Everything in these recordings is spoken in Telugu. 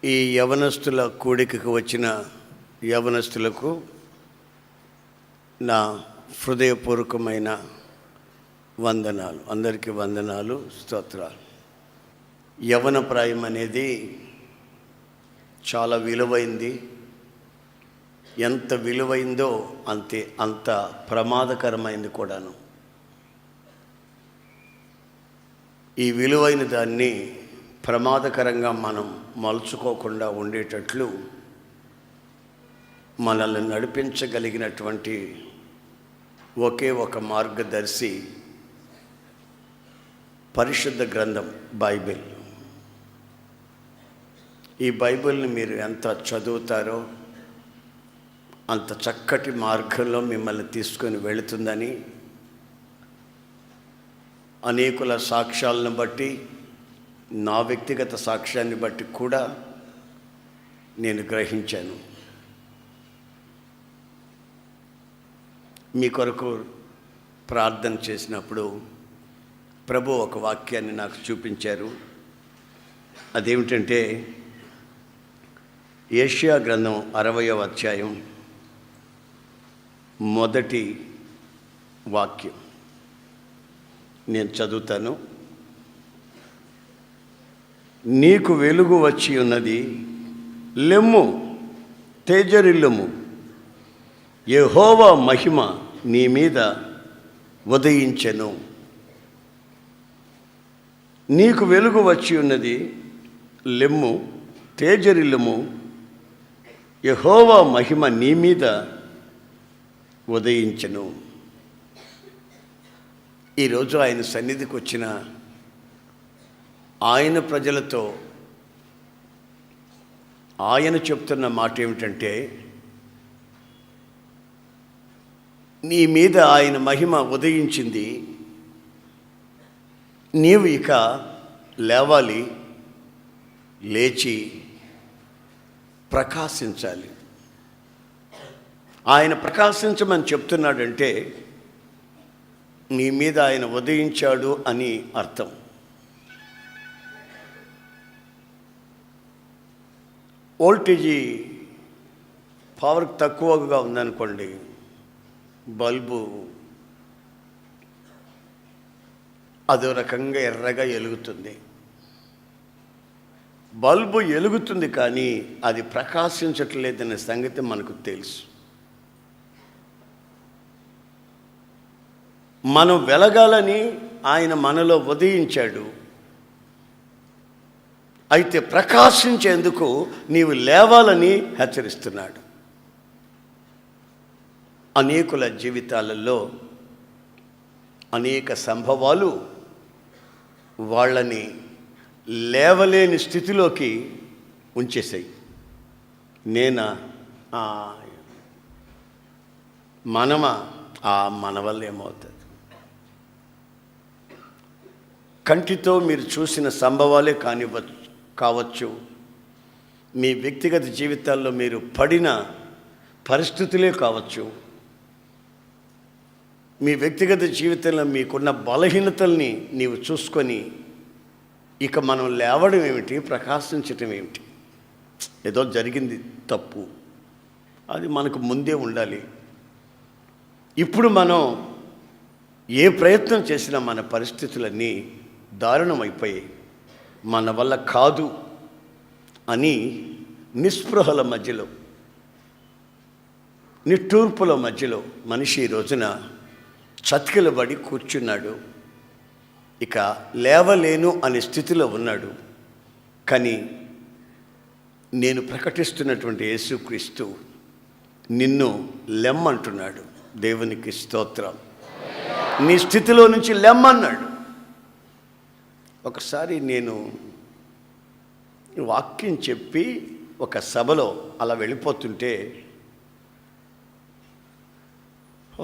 ఈ యవనస్తుల కూడికకు వచ్చిన యవనస్తులకు నా హృదయపూర్వకమైన వందనాలు. అందరికీ వందనాలు, స్తోత్రాలు. యవన ప్రాయం అనేది చాలా విలువైంది. ఎంత విలువైందో అంత ప్రమాదకరమైంది కూడాను. ఈ విలువైన దాన్ని ప్రమాదకరంగా మనం మలుచుకోకుండా ఉండేటట్లు మనల్ని నడిపించగలిగినటువంటి ఒకే ఒక మార్గదర్శి పరిశుద్ధ గ్రంథం బైబిల్. ఈ బైబిల్ని మీరు ఎంత చదువుతారో అంత చక్కటి మార్గంలో మిమ్మల్ని తీసుకొని వెళుతుందని అనేకుల సాక్ష్యాలను బట్టి, నా వ్యక్తిగత సాక్ష్యాన్ని బట్టి కూడా నేను గ్రహించాను. మీ కొరకు ప్రార్థన చేసినప్పుడు ప్రభు ఒక వాక్యాన్ని నాకు చూపించారు. అదేమిటంటే యెషయా గ్రంథం 60వ అధ్యాయం మొదటి వాక్యం నేను చదువుతాను. నీకు వెలుగు వచ్చి ఉన్నది, లెమ్ము, తేజరిల్లుము, యెహోవా మహిమ నీ మీద ఉదయించెను. నీకు వెలుగు వచ్చి ఉన్నది, లెమ్ము, తేజరిల్లుము, యెహోవా మహిమ నీ మీద ఉదయించెను. ఈరోజు ఆయన సన్నిధికి వచ్చిన ఆయన ప్రజలతో ఆయన చెప్తున్న మాట ఏమిటంటే, నీ మీద ఆయన మహిమ ఉదయించింది, నీవు ఇక లేవాలి, లేచి ప్రకాశించాలి. ఆయన ప్రకాశించమని చెప్తున్నాడంటే నీ మీద ఆయన ఉదయించాడు అని అర్థం. వోల్టేజీ పవర్ తక్కువగా ఉందనుకోండి, బల్బు అదో రకంగా ఎర్రగా వెలుగుతుంది. బల్బు వెలుగుతుంది కానీ అది ప్రకాశించట్లేదనే సంగతి మనకు తెలుసు. మనం వెలగాలని ఆయన మనలో ఉదయించాడు. అయితే ప్రకాశించేందుకు నీవు లేవాలని హెచ్చరిస్తున్నాడు. అనేకుల జీవితాలలో అనేక సంభవాలు వాళ్ళని లేవలేని స్థితిలోకి ఉంచేసాయి. మన వల్ల ఏమవుతుంది? కంటితో మీరు చూసిన సంభవాలే కావచ్చు, మీ వ్యక్తిగత జీవితాల్లో మీరు పడిన పరిస్థితులే కావచ్చు, మీ వ్యక్తిగత జీవితంలో మీకున్న బలహీనతల్ని నీవు చూసుకొని ఇక మనం లేవడం ఏమిటి, ప్రకాశించటం ఏమిటి, ఏదో జరిగింది తప్పు, అది మనకు ముందే ఉండాలి. ఇప్పుడు మనం ఏ ప్రయత్నం చేసినా మన పరిస్థితులన్నీ దారుణమైపోయాయి, మన వల్ల కాదు అని నిస్పృహల మధ్యలో, నిట్టూర్పుల మధ్యలో మనిషి ఈ రోజున చతికిలబడి కూర్చున్నాడు. ఇక లేవలేను అనే స్థితిలో ఉన్నాడు. కానీ నేను ప్రకటిస్తున్నటువంటి యేసుక్రీస్తు నిన్ను లెమ్మంటున్నాడు. దేవునికి స్తోత్రం. నీ స్థితిలో నుంచి లెమ్మన్నాడు. ఒకసారి నేను వాక్యం చెప్పి ఒక సభలో అలా వెళ్ళిపోతుంటే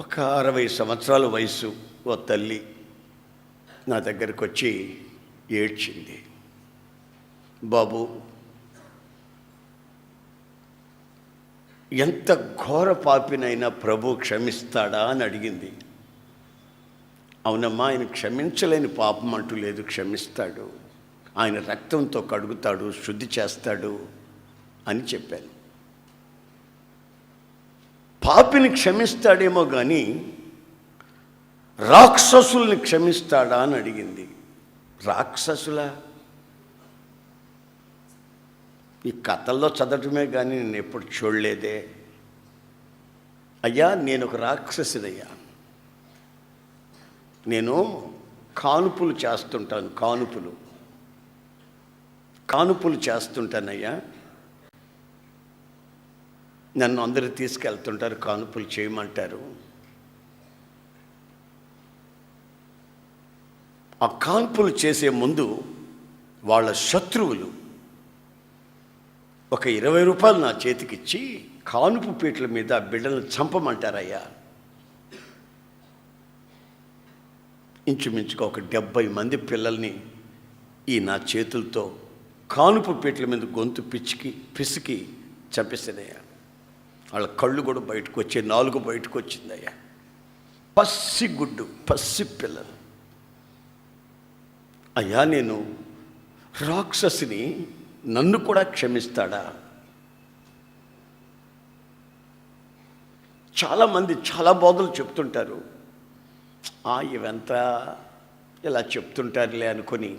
ఒక 60 సంవత్సరాల వయసు ఓ తల్లి నా దగ్గరికి వచ్చి ఏడ్చింది. బాబు, ఎంత ఘోర పాపినైనా ప్రభు క్షమిస్తాడా అని అడిగింది. అవునమ్మా, ఆయన క్షమించలేని పాపం అంటూ లేదు, క్షమిస్తాడు. ఆయన రక్తంతో కడుగుతాడు, శుద్ధి చేస్తాడు అని చెప్పాను. పాపిని క్షమిస్తాడేమో కానీ రాక్షసుల్ని క్షమిస్తాడా అని అడిగింది. రాక్షసులా? ఈ కథల్లో చదవటమే కానీ నేను ఎప్పుడు చూడలేదే. అయ్యా, నేను ఒక రాక్షసుడయ్యా. నేను కానుపులు చేస్తుంటాను. కానుపులు చేస్తుంటానయ్యా. నన్ను అందరూ తీసుకెళ్తుంటారు, కానుపులు చేయమంటారు. ఆ కాన్పులు చేసే ముందు వాళ్ళ శత్రువులు ఒక 20 రూపాయలు నా చేతికిచ్చి కానుపు పీటల మీద బిడ్డలను చంపమంటారయ్యా. ఇంచుమించుగా ఒక 70 మంది పిల్లల్ని ఈ నా చేతులతో కానుపు పీటల మీద గొంతు పిసికి చంపేసానయ్యా. వాళ్ళ కళ్ళు కూడా బయటకు వచ్చే, నాలుగు బయటకు వచ్చిందయ్యా. పసి పిల్లలు. అయ్యా, నేను రాక్షసిని, నన్ను కూడా క్షమిస్తాడా? చాలామంది చాలా బోధలు చెప్తుంటారు. ఇవంతా ఇలా చెప్తుంటారులే అనుకొని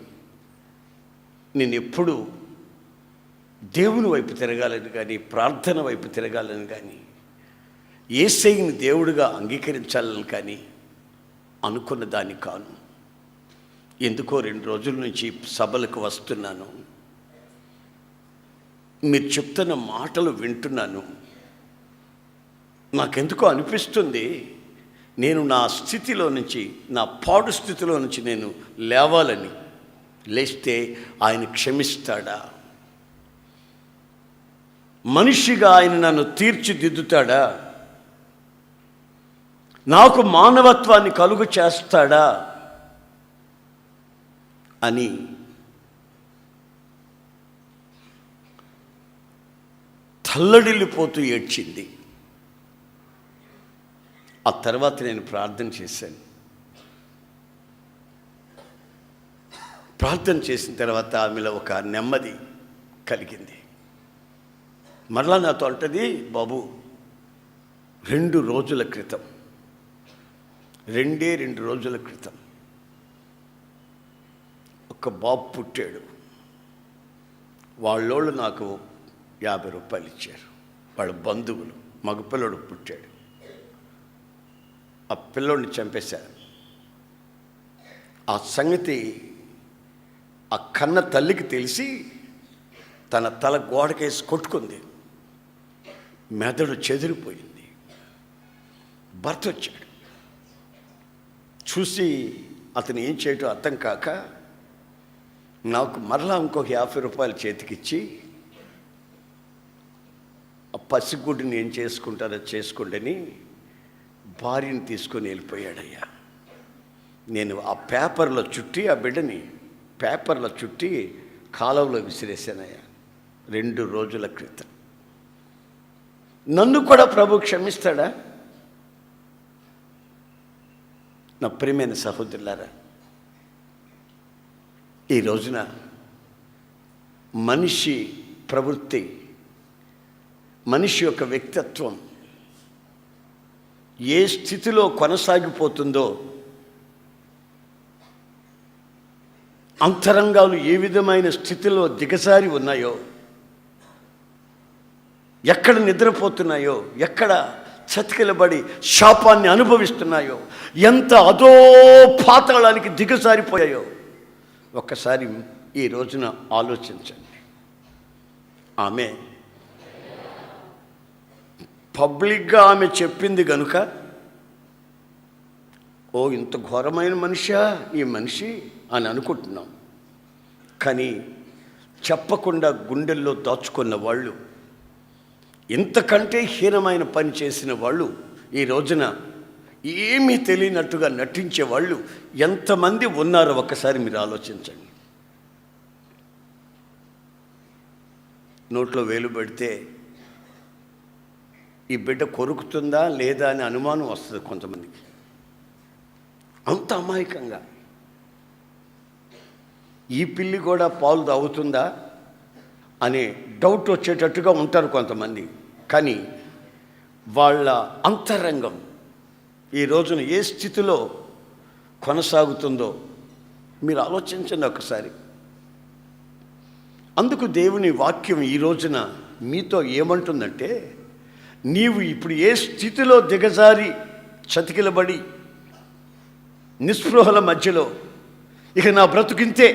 నేను ఎప్పుడు దేవుని వైపు తిరగాలని కానీ, ప్రార్థన వైపు తిరగాలని కానీ, యేసయ్యని దేవుడిగా అంగీకరించాలని కానీ అనుకున్న దాన్ని కాను. ఎందుకో 2 రోజుల నుంచి సభలకు వస్తున్నాను, మీరు చెప్తున్న మాటలు వింటున్నాను. నాకెందుకో అనిపిస్తుంది, నేను నా స్థితిలో నుంచి, నా పాడు స్థితిలో నుంచి నేను లేవాలని. లేస్తే ఆయన క్షమిస్తాడా? మనిషిగా ఆయన నన్ను తీర్చిదిద్దుతాడా? నాకు మానవత్వాన్ని కలుగు చేస్తాడా అని తల్లడిల్లిపోతూ ఏడ్చింది. ఆ తర్వాత నేను ప్రార్థన చేశాను. ప్రార్థన చేసిన తర్వాత ఆమెలో ఒక నెమ్మది కలిగింది. మరలా నాతో అంటది, బాబు, 2 రోజుల క్రితం, 2 రోజుల క్రితం ఒక బాబు పుట్టాడు. వాళ్ళోళ్ళు నాకు 50 రూపాయలు ఇచ్చారు. వాళ్ళ బంధువులు, మగపిల్లడు పుట్టాడు. ఆ పిల్లోడిని చంపేశారు. ఆ సంగతి ఆ కన్న తల్లికి తెలిసి తన తల గోడకేసి కొట్టుకుంది. మెదడు చెదిరిపోయింది. భర్త వచ్చాడు. చూసి అతను ఏం చేయటం అర్థం కాక నాకు మరలా ఇంకొక 50 రూపాయలు చేతికిచ్చి, ఆ పసిగుడ్డిని ఏం చేసుకుంటారో చేసుకోండి భార్యని తీసుకొని వెళ్ళిపోయాడయ్యా. నేను ఆ పేపర్లో చుట్టి, ఆ బిడ్డని పేపర్లో చుట్టి కాలువలో విసిరేసానయ్యా 2 రోజుల క్రితం. నన్ను కూడా ప్రభు క్షమిస్తాడా? నా ప్రియమైన సహోదరులారా, ఈ రోజున మనిషి ప్రవృత్తి, మనిషి యొక్క వ్యక్తిత్వం ఏ స్థితిలో కొనసాగిపోతుందో, అంతరంగాలు ఏ విధమైన స్థితిలో దిగజారి ఉన్నాయో, ఎక్కడ నిద్రపోతున్నాయో, ఎక్కడ చతికిలబడి శాపాన్ని అనుభవిస్తున్నాయో, ఎంత అదో పాతాళానికి దిగజారిపోయాయో ఒక్కసారి ఈ రోజున ఆలోచించండి. ఆమె పబ్లిక్గా ఆమె చెప్పింది కనుక, ఇంత ఘోరమైన మనిషా ఈ మనిషి అని అనుకుంటున్నాం. కానీ చెప్పకుండా గుండెల్లో దాచుకున్న వాళ్ళు, ఇంతకంటే హీనమైన పని చేసిన వాళ్ళు, ఈ రోజున ఏమీ తెలియనట్టుగా నటించే వాళ్ళు ఎంతమంది ఉన్నారో ఒక్కసారి మీరు ఆలోచించండి. నోట్లో వేలు పెడితే ఈ బిడ్డ కొరుకుతుందా లేదా అని అనుమానం వస్తుంది కొంతమందికి. అంత అమాయకంగా ఈ పిల్లి కూడా పాలు తాగుతుందా అనే డౌట్ వచ్చేటట్టుగా ఉంటారు కొంతమంది. కానీ వాళ్ళ అంతరంగం ఈ రోజున ఏ స్థితిలో కొనసాగుతుందో మీరు ఆలోచించండి ఒకసారి. అందుకు దేవుని వాక్యం ఈ రోజున మీతో ఏమంటుందంటే, నీవు ఇప్పుడు ఏ స్థితిలో దిగజారి చతికిలబడి నిస్పృహల మధ్యలో ఇక నా బ్రతుకింతే,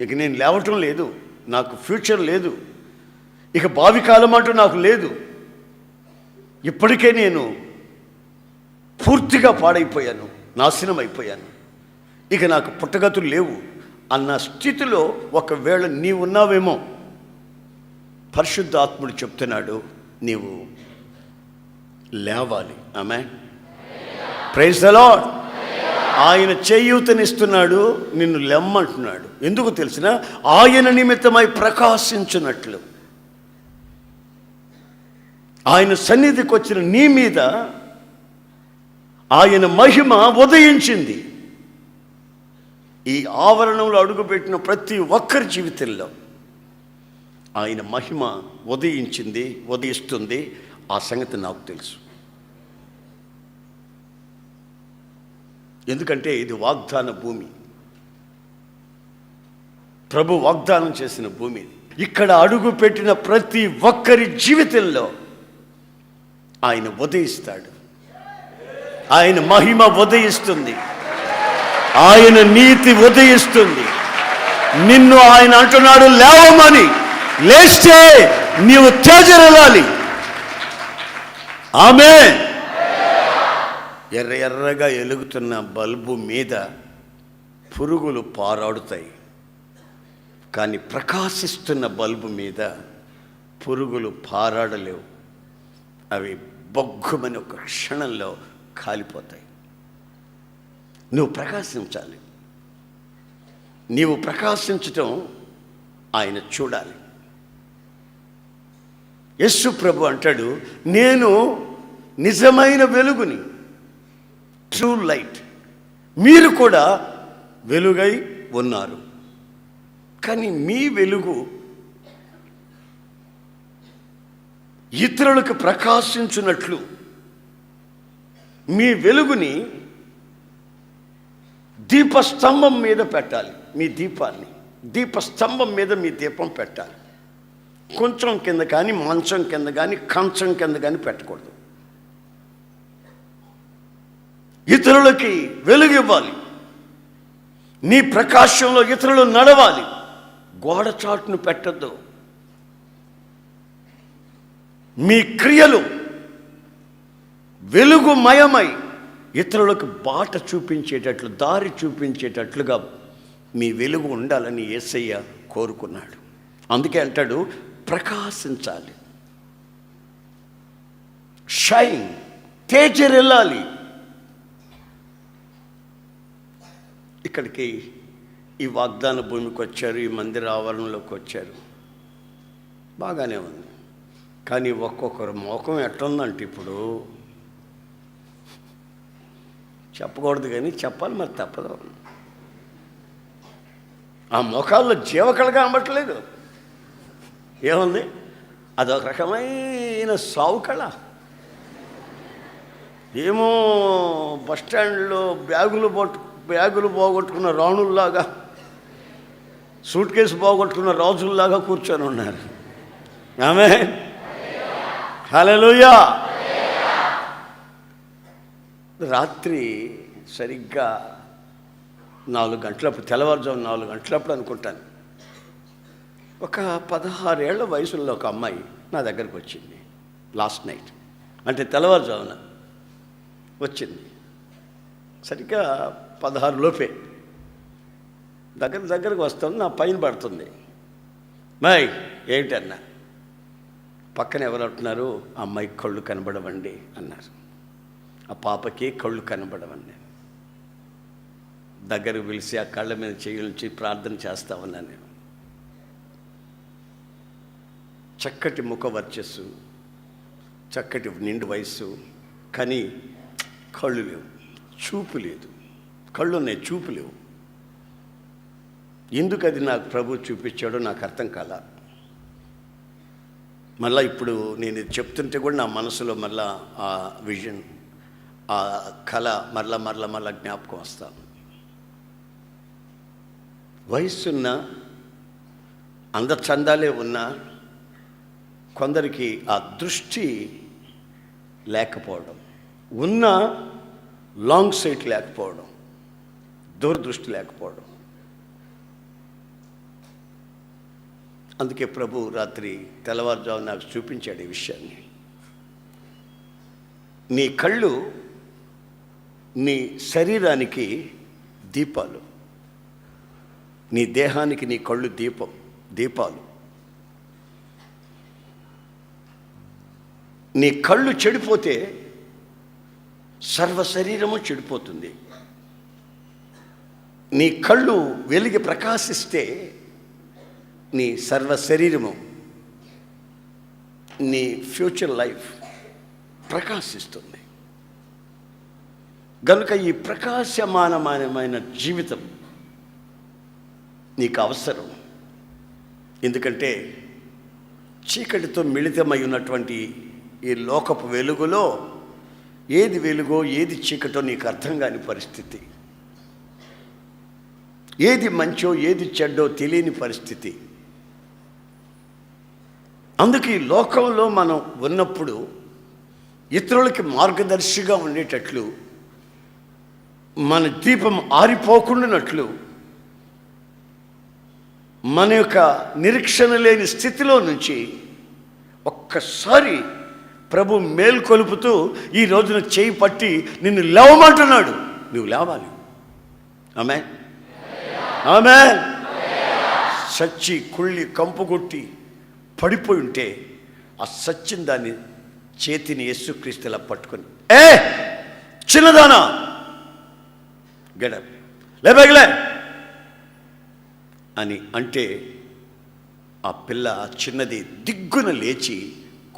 ఇక నేను లేవటం లేదు, నాకు ఫ్యూచర్ లేదు, ఇక భావి కాలం అంటూ నాకు లేదు, ఇప్పటికే నేను పూర్తిగా పాడైపోయాను, నాశనం అయిపోయాను, ఇక నాకు పుట్టగతులు లేవు అన్న స్థితిలో ఒకవేళ నీవు ఉన్నావేమో, పరిశుద్ధాత్ముడు చెప్తున్నాడు నీవు లేవాలి. ఆమేన్. Praise the lord. ఆయన చేయూతనిస్తున్నాడు, నిన్ను లెమ్మంటున్నాడు. ఎందుకు తెలిసిన, ఆయన నిమిత్తమై ప్రకాశించున్నట్లు. ఆయన సన్నిధికి వచ్చిన నీ మీద ఆయన మహిమ ఉదయించింది. ఈ ఆవరణంలో అడుగుపెట్టిన ప్రతి ఒక్కరి జీవితంలో ఆయన మహిమ ఉదయించింది, ఉదయిస్తుంది. ఆ సంగతి నాకు తెలుసు. ఎందుకంటే ఇది వాగ్దాన భూమి, ప్రభు వాగ్దానం చేసిన భూమి. ఇక్కడ అడుగుపెట్టిన ప్రతి ఒక్కరి జీవితంలో ఆయన ఉదయిస్తాడు. ఆయన మహిమ ఉదయిస్తుంది, ఆయన నీతి ఉదయిస్తుంది. నిన్ను ఆయన అంటున్నాడు లేవమని. లేస్తే నీవు తేజరెలాలి. ఆమేన్. ఎర్ర ఎర్రగా ఎలుగుతున్న బల్బు మీద పురుగులు పారాడుతాయి, కానీ ప్రకాశిస్తున్న బల్బు మీద పురుగులు పారాడలేవు. అవి బొగ్గుమని ఒక క్షణంలో కాలిపోతాయి. నువ్వు ప్రకాశించాలి. నీవు ప్రకాశించటం ఆయన చూడాలి. యేసు ప్రభు అంటాడు, నేను నిజమైన వెలుగుని, ట్రూ లైట్. మీరు కూడా వెలుగై ఉన్నారు, కానీ మీ వెలుగు ఇతరులకు ప్రకాశించున్నట్లు మీ వెలుగుని దీపస్తంభం మీద పెట్టాలి. మీ దీపాన్ని దీపస్తంభం మీద మీ దీపం పెట్టాలి. కొంచెం కింద కానీ, మంచం కింద కానీ, కంచం కింద కానీ పెట్టకూడదు. ఇతరులకి వెలుగు ఇవ్వాలి. నీ ప్రకాశంలో ఇతరులు నడవాలి. గోడ చాటును పెట్టద్దు. మీ క్రియలు వెలుగుమయమై ఇతరులకు బాట చూపించేటట్లు, దారి చూపించేటట్లుగా మీ వెలుగు ఉండాలని యేసయ్య కోరుకున్నాడు. అందుకే అంటాడు ప్రకాశించాలి. షైన్, తేజరెల్లాలి. ఇక్కడికి ఈ వాగ్దాన భూమికి వచ్చారు, ఈ మందిర ఆవరణలోకి వచ్చారు, బాగానే ఉంది. కానీ ఒక్కొక్కరు మోకం ఎట్లుందంటే, ఇప్పుడు చెప్పకూడదు కానీ చెప్పాలి, మరి తప్పదు. ఆ మోకాల్లో జీవకళ కనబట్టలేదు. ఏముంది? అదొక రకమైన సావు కళ. ఏమో బస్టాండ్లో బ్యాగులు పోగొట్టుకున్న రాణుల్లాగా, సూట్ కేసు పోగొట్టుకున్న రాజుల్లాగా కూర్చొని ఉన్నారు. ఆమేన్. హల్లెలూయా. రాత్రి సరిగ్గా 4 గంటలప్పుడు, తెల్లవారుజాము 4 గంటలప్పుడు అనుకుంటాను, ఒక 16 ఏళ్ల వయసులో ఒక అమ్మాయి నా దగ్గరకు వచ్చింది. లాస్ట్ నైట్ అంటే తెల్లవారుజామున వచ్చింది. సరిగ్గా 16 లోపే దగ్గరకు వస్తుంది. నా పైన పడుతుంది. మై ఏంటన్నా, పక్కన ఎవరు అంటున్నారు, అమ్మాయికి కళ్ళు కనబడవండి అన్నారు. ఆ పాపకి కళ్ళు కనబడవండి. దగ్గరకు పిలిచి ఆ కళ్ళ మీద చేయించి ప్రార్థన చేస్తా ఉన్నాను నేను. చక్కటి ముఖ వర్చస్సు, చక్కటి నిండు వయస్సు, కానీ కళ్ళు లేవు, చూపు లేదు. కళ్ళు ఉన్నాయి, చూపు లేవు. ఎందుకు అది నాకు ప్రభు చూపించాడో నాకు అర్థం కాల. మళ్ళీ ఇప్పుడు నేను ఇది చెప్తుంటే కూడా నా మనసులో మళ్ళా ఆ విజన్, ఆ కళ మరలా జ్ఞాపకం వస్తాను. వయస్సున్న అందచందాలే ఉన్నా కొందరికి ఆ దృష్టి లేకపోవడం, ఉన్న లాంగ్ సైట్ లేకపోవడం, దూరదృష్టి లేకపోవడం. అందుకే ప్రభు రాత్రి తెల్లవారుజాము నాకు చూపించాడు ఈ విషయాన్ని. నీ కళ్ళు నీ శరీరానికి దీపాలు, నీ దేహానికి నీ కళ్ళు దీపాలు. నీ కళ్ళు చెడిపోతే సర్వ శరీరము చెడిపోతుంది. నీ కళ్ళు వెలిగి ప్రకాశిస్తే నీ సర్వ శరీరము, నీ ఫ్యూచర్ లైఫ్ ప్రకాశిస్తుంది. కనుక ఈ ప్రకాశమానమైన జీవితం నీకు అవసరం. ఎందుకంటే చీకటితో మిళితమై ఉన్నటువంటి ఈ లోకపు వెలుగులో ఏది వెలుగో ఏది చీకటో నీకు అర్థం కాని పరిస్థితి, ఏది మంచో ఏది చెడ్డో తెలియని పరిస్థితి. అందుకే ఈ లోకంలో మనం ఉన్నప్పుడు ఇతరులకి మార్గదర్శిగా ఉండేటట్లు, మన దీపం ఆరిపోకుండానట్లు, మన యొక్క నిరీక్షణ లేని స్థితిలో నుంచి ఒక్కసారి ప్రభు మేల్కొలుపుతూ ఈ రోజున చేయి పట్టి నిన్ను లేవమంటున్నాడు. నువ్వు లేవాలి. ఆమేన్, ఆమేన్. సచ్చి కుళ్ళి కంపుకొట్టి పడిపోయి ఉంటే ఆ సచ్చిన దాన్ని చేతిని యేసుక్రీస్తులా పట్టుకొని, ఏ చిన్నదానా గెడప్ లేబగలే అని అంటే ఆ పిల్ల చిన్నది దిగ్గున లేచి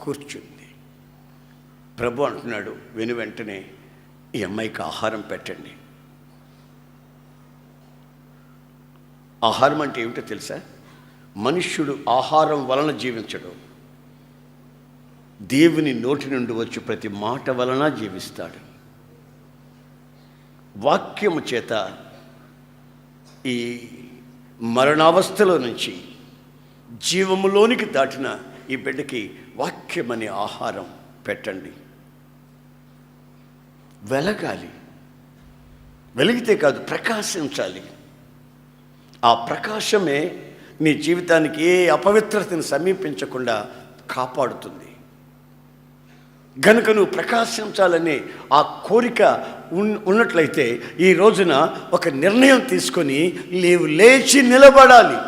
కూర్చుంది. ప్రభు అంటున్నాడు వెంటనే ఈ అమ్మాయికి ఆహారం పెట్టండి. ఆహారం అంటే ఏమిటో తెలుసా? మనుష్యుడు ఆహారం వలన జీవించడు, దేవుని నోటి నుండి వచ్చి ప్రతి మాట వలన జీవిస్తాడు. వాక్యము చేత ఈ మరణావస్థలో నుంచి జీవములోనికి దాటిన ఈ బిడ్డకి వాక్యమనే ఆహారం పెట్టండి. వెలగాలి, వెలిగితే కాదు ప్రకాశించాలి. ఆ ప్రకాశమే నీ జీవితానికి ఏ అపవిత్రతను సమీపించకుండా కాపాడుతుంది. గనుక నువ్వు ప్రకాశించాలనే ఆ కోరిక ఉన్నట్లయితే ఈ రోజున ఒక నిర్ణయం తీసుకొని నీవు లేచి నిలబడాలి.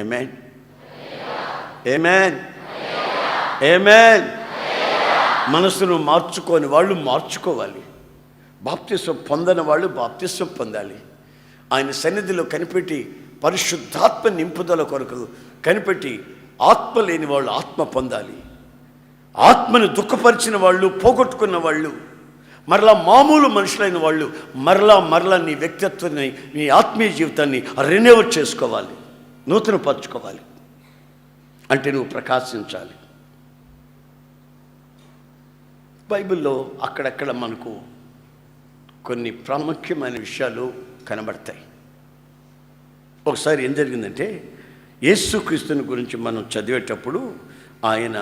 ఆమేన్, ఆమేన్, ఆమేన్. మనసును మార్చుకోని వాళ్ళు మార్చుకోవాలి. బాప్తిస్వం పొందని వాళ్ళు బాప్తిస్వం పొందాలి. ఆయన సన్నిధిలో కనిపెట్టి పరిశుద్ధాత్మ నింపుదల కొరకు కనిపెట్టి ఆత్మ లేని వాళ్ళు ఆత్మ పొందాలి. ఆత్మను దుఃఖపరిచిన వాళ్ళు, పోగొట్టుకున్న వాళ్ళు, మరలా మామూలు మనుషులైన వాళ్ళు మరలా నీ వ్యక్తిత్వాన్ని, నీ ఆత్మీయ జీవితాన్ని రెన్యూవల్ చేసుకోవాలి, నూతనపరచుకోవాలి. అంటే నువ్వు ప్రకాశించాలి. బైబిల్లో అక్కడక్కడ మనకు కొన్ని ప్రాముఖ్యమైన విషయాలు కనబడతాయి. ఒకసారి ఏం జరిగిందంటే యేసుక్రీస్తుని గురించి మనం చదివేటప్పుడు ఆయన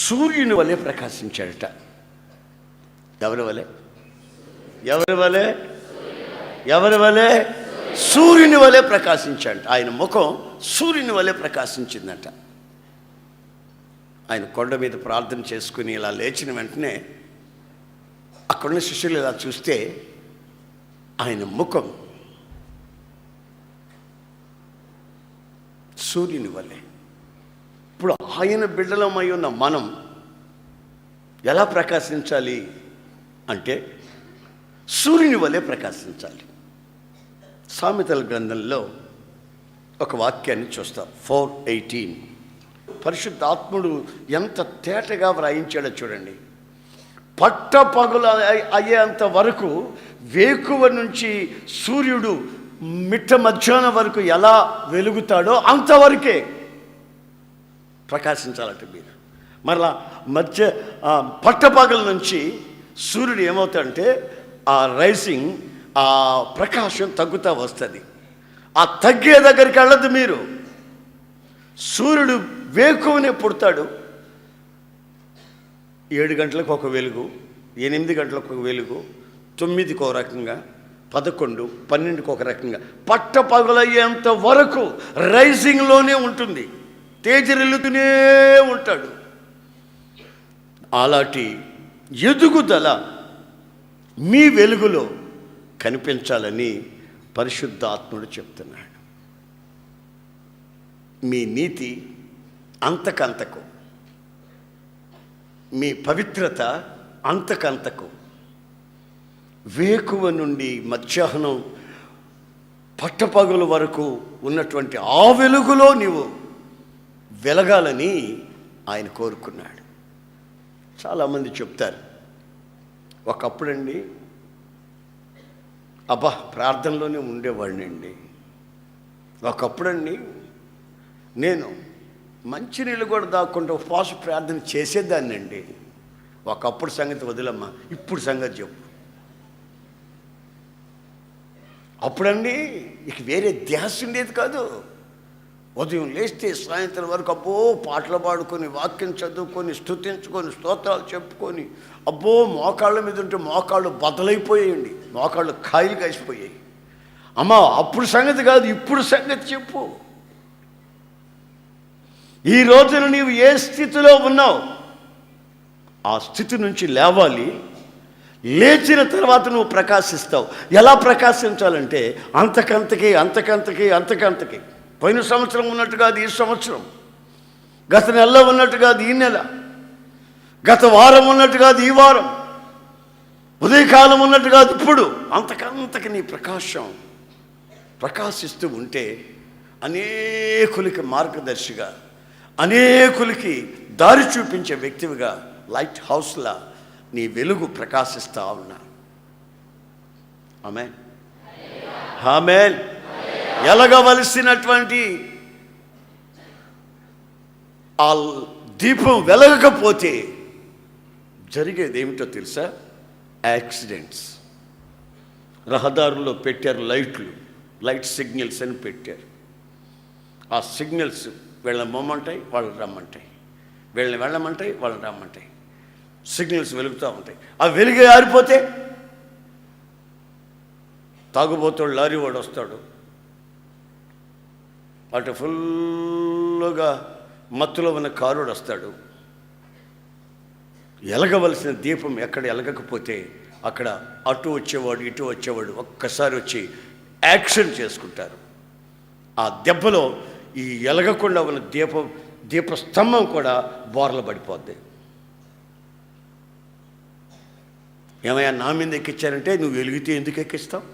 సూర్యుని వలె ప్రకాశించాడట. ఎవరి వలె? ఎవరి వలె? ఎవరి వలె? సూర్యుని వలె ప్రకాశించాడు. ఆయన ముఖం సూర్యుని వలె ప్రకాశించిందట. ఆయన కొండ మీద ప్రార్థన చేసుకుని ఇలా లేచిన వెంటనే అక్కడున్న శిష్యులు ఇలా చూస్తే ఆయన ముఖం సూర్యుని వలె. ఇప్పుడు ఆయన బిడ్డలమై ఉన్న మనం ఎలా ప్రకాశించాలి అంటే సూర్యుని వలె ప్రకాశించాలి. సామెతల గ్రంథంలో ఒక వాక్యాన్ని చూస్తాం, 4:18. పరిశుద్ధాత్ముడు ఎంత తేటగా వ్రాయించాడో చూడండి. పట్టపగలు అయ్యేంత వరకు, వేకువ నుంచి సూర్యుడు మిట్ట మధ్యాహ్నం వరకు ఎలా వెలుగుతాడో అంతవరకే ప్రకాశించాలంటే మీరు. మరలా మధ్య పట్టపగల నుంచి సూర్యుడు ఏమవుతాడంటే ఆ రైజింగ్, ఆ ప్రకాశం తగ్గుతూ వస్తుంది. ఆ తగ్గే దగ్గరికి వెళ్ళదు మీరు. సూర్యుడు వేకువనే పుడతాడు. 7 గంటలకు ఒక వెలుగు, 8 గంటలకు ఒక వెలుగు, 9కి ఒక రకంగా, 11, 12కి ఒక రకంగా, పట్టపగలయ్యేంత వరకు రైజింగ్లోనే ఉంటుంది, తేజరిల్లుతూనే ఉంటాడు. అలాంటి ఎదుగుదల మీ వెలుగులో కనిపించాలని పరిశుద్ధాత్ముడు చెప్తున్నాడు. మీ నీతి అంతకంతకు, మీ పవిత్రత అంతకంతకు, వేకువ నుండి మధ్యాహ్నం పట్టపగలు వరకు ఉన్నటువంటి ఆ వెలుగులో నీవు వెలగాలని ఆయన కోరుకున్నాడు. చాలామంది చెప్తారు, ఒకప్పుడండి అబ్బా ప్రార్థనలోనే ఉండేవాడినండి, ఒకప్పుడండి నేను మంచినీళ్ళు కూడా దాక్కుంటూ ఉపవాస ప్రార్థన చేసేదాన్నండి. ఒకప్పుడు సంగతి వదిలమ్మా, ఇప్పుడు సంగతి చెప్పు. అప్పుడండి ఇక వేరే ధ్యాస ఉండేది కాదు. ఉదయం లేస్తే సాయంత్రం వరకు అబ్బో పాటలు పాడుకొని, వాక్యం చదువుకొని, స్తుతించుకొని, స్తోత్రాలు చెప్పుకొని, అబ్బో మోకాళ్ళ మీద ఉంటే మోకాళ్ళు బదలైపోయాయండి, మోకాళ్ళు కాయలు కాసిపోయాయి. అమ్మా అప్పుడు సంగతి కాదు, ఇప్పుడు సంగతి చెప్పు. ఈ రోజున నీవు ఏ స్థితిలో ఉన్నావు ఆ స్థితి నుంచి లేవాలి. లేచిన తర్వాత నువ్వు ప్రకాశిస్తావు. ఎలా ప్రకాశించాలంటే అంతకంతకి అంతకంతకి అంతకంతకి. పోయిన సంవత్సరం ఉన్నట్టు కాదు ఈ సంవత్సరం, గత నెలలో ఉన్నట్టు కాదు ఈ నెల, గత వారం ఉన్నట్టు కాదు ఈ వారం, ఉదయకాలం ఉన్నట్టు కాదు ఇప్పుడు. అంతకంతకి నీ ప్రకాశం ప్రకాశిస్తూ ఉంటే అనేకులకి మార్గదర్శిగా, అనేకులకి దారి చూపించే వ్యక్తివిగా, లైట్ హౌస్లా నీ వెలుగు ప్రకాశిస్తా ఉన్నా. ఆమేన్, ఆమేన్. ఎలగవలసినటువంటి ఆ దీపం వెలగకపోతే జరిగేది ఏమిటో తెలుసా? యాక్సిడెంట్స్. రహదారుల్లో పెట్టారు లైట్ సిగ్నల్స్ అని పెట్టారు. ఆ సిగ్నల్స్ వీళ్ళని పొమ్మంటాయి, వాళ్ళని రమ్మంటాయి, వీళ్ళని వెళ్ళమంటాయి, వాళ్ళని రమ్మంటాయి. సిగ్నల్స్ వెలుగుతూ ఉంటాయి. ఆ వెలుగే ఆరిపోతే తాగుబోతాడు లారీ వాడు వస్తాడు, అటు ఫుల్గా మత్తులో ఉన్న కారుడు వస్తాడు. ఎలగవలసిన దీపం ఎక్కడ ఎలగకపోతే అక్కడ అటు వచ్చేవాడు ఇటు వచ్చేవాడు ఒక్కసారి వచ్చి యాక్షన్ చేసుకుంటారు. ఆ దెబ్బలో ఈ ఎలగకుండా ఉన్న దీపస్తంభం కూడా బోర్ల పడిపోద్ది. ఏమయ్యా నా మీద ఎక్కించారంటే, నువ్వు వెలిగితే ఎందుకు ఎక్కిస్తావు?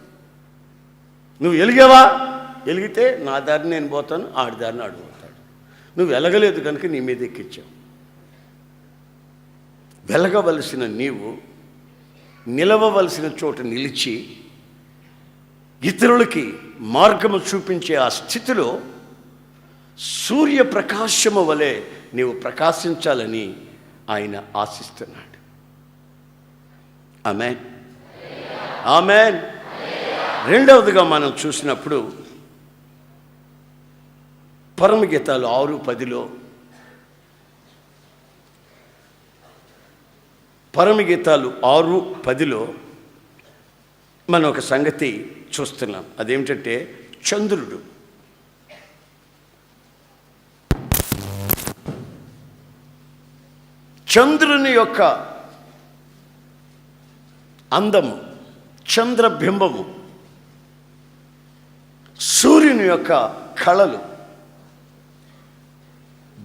నువ్వు వెలిగావా? వెలిగితే నా దారిని నేను పోతాను, ఆడి దారిని ఆడు పోతాడు. నువ్వు వెలగలేదు కనుక నీ మీద ఎక్కించావు. వెలగవలసిన నీవు నిలవవలసిన చోట నిలిచి ఇతరులకి మార్గము చూపించే ఆ స్థితిలో సూర్యప్రకాశము వలె నీవు ప్రకాశించాలని ఆయన ఆశిస్తున్నాడు. ఆమేన్, ఆమేన్. రెండవదిగా మనం చూసినప్పుడు పరమగీతాలు 6:10లో పరమగీతాలు 6:10లో మనం ఒక సంగతి చూస్తున్నాం. అదేమిటంటే చంద్రుడు. చంద్రుని యొక్క అందము, చంద్రబింబము, సూర్యుని యొక్క కళలు,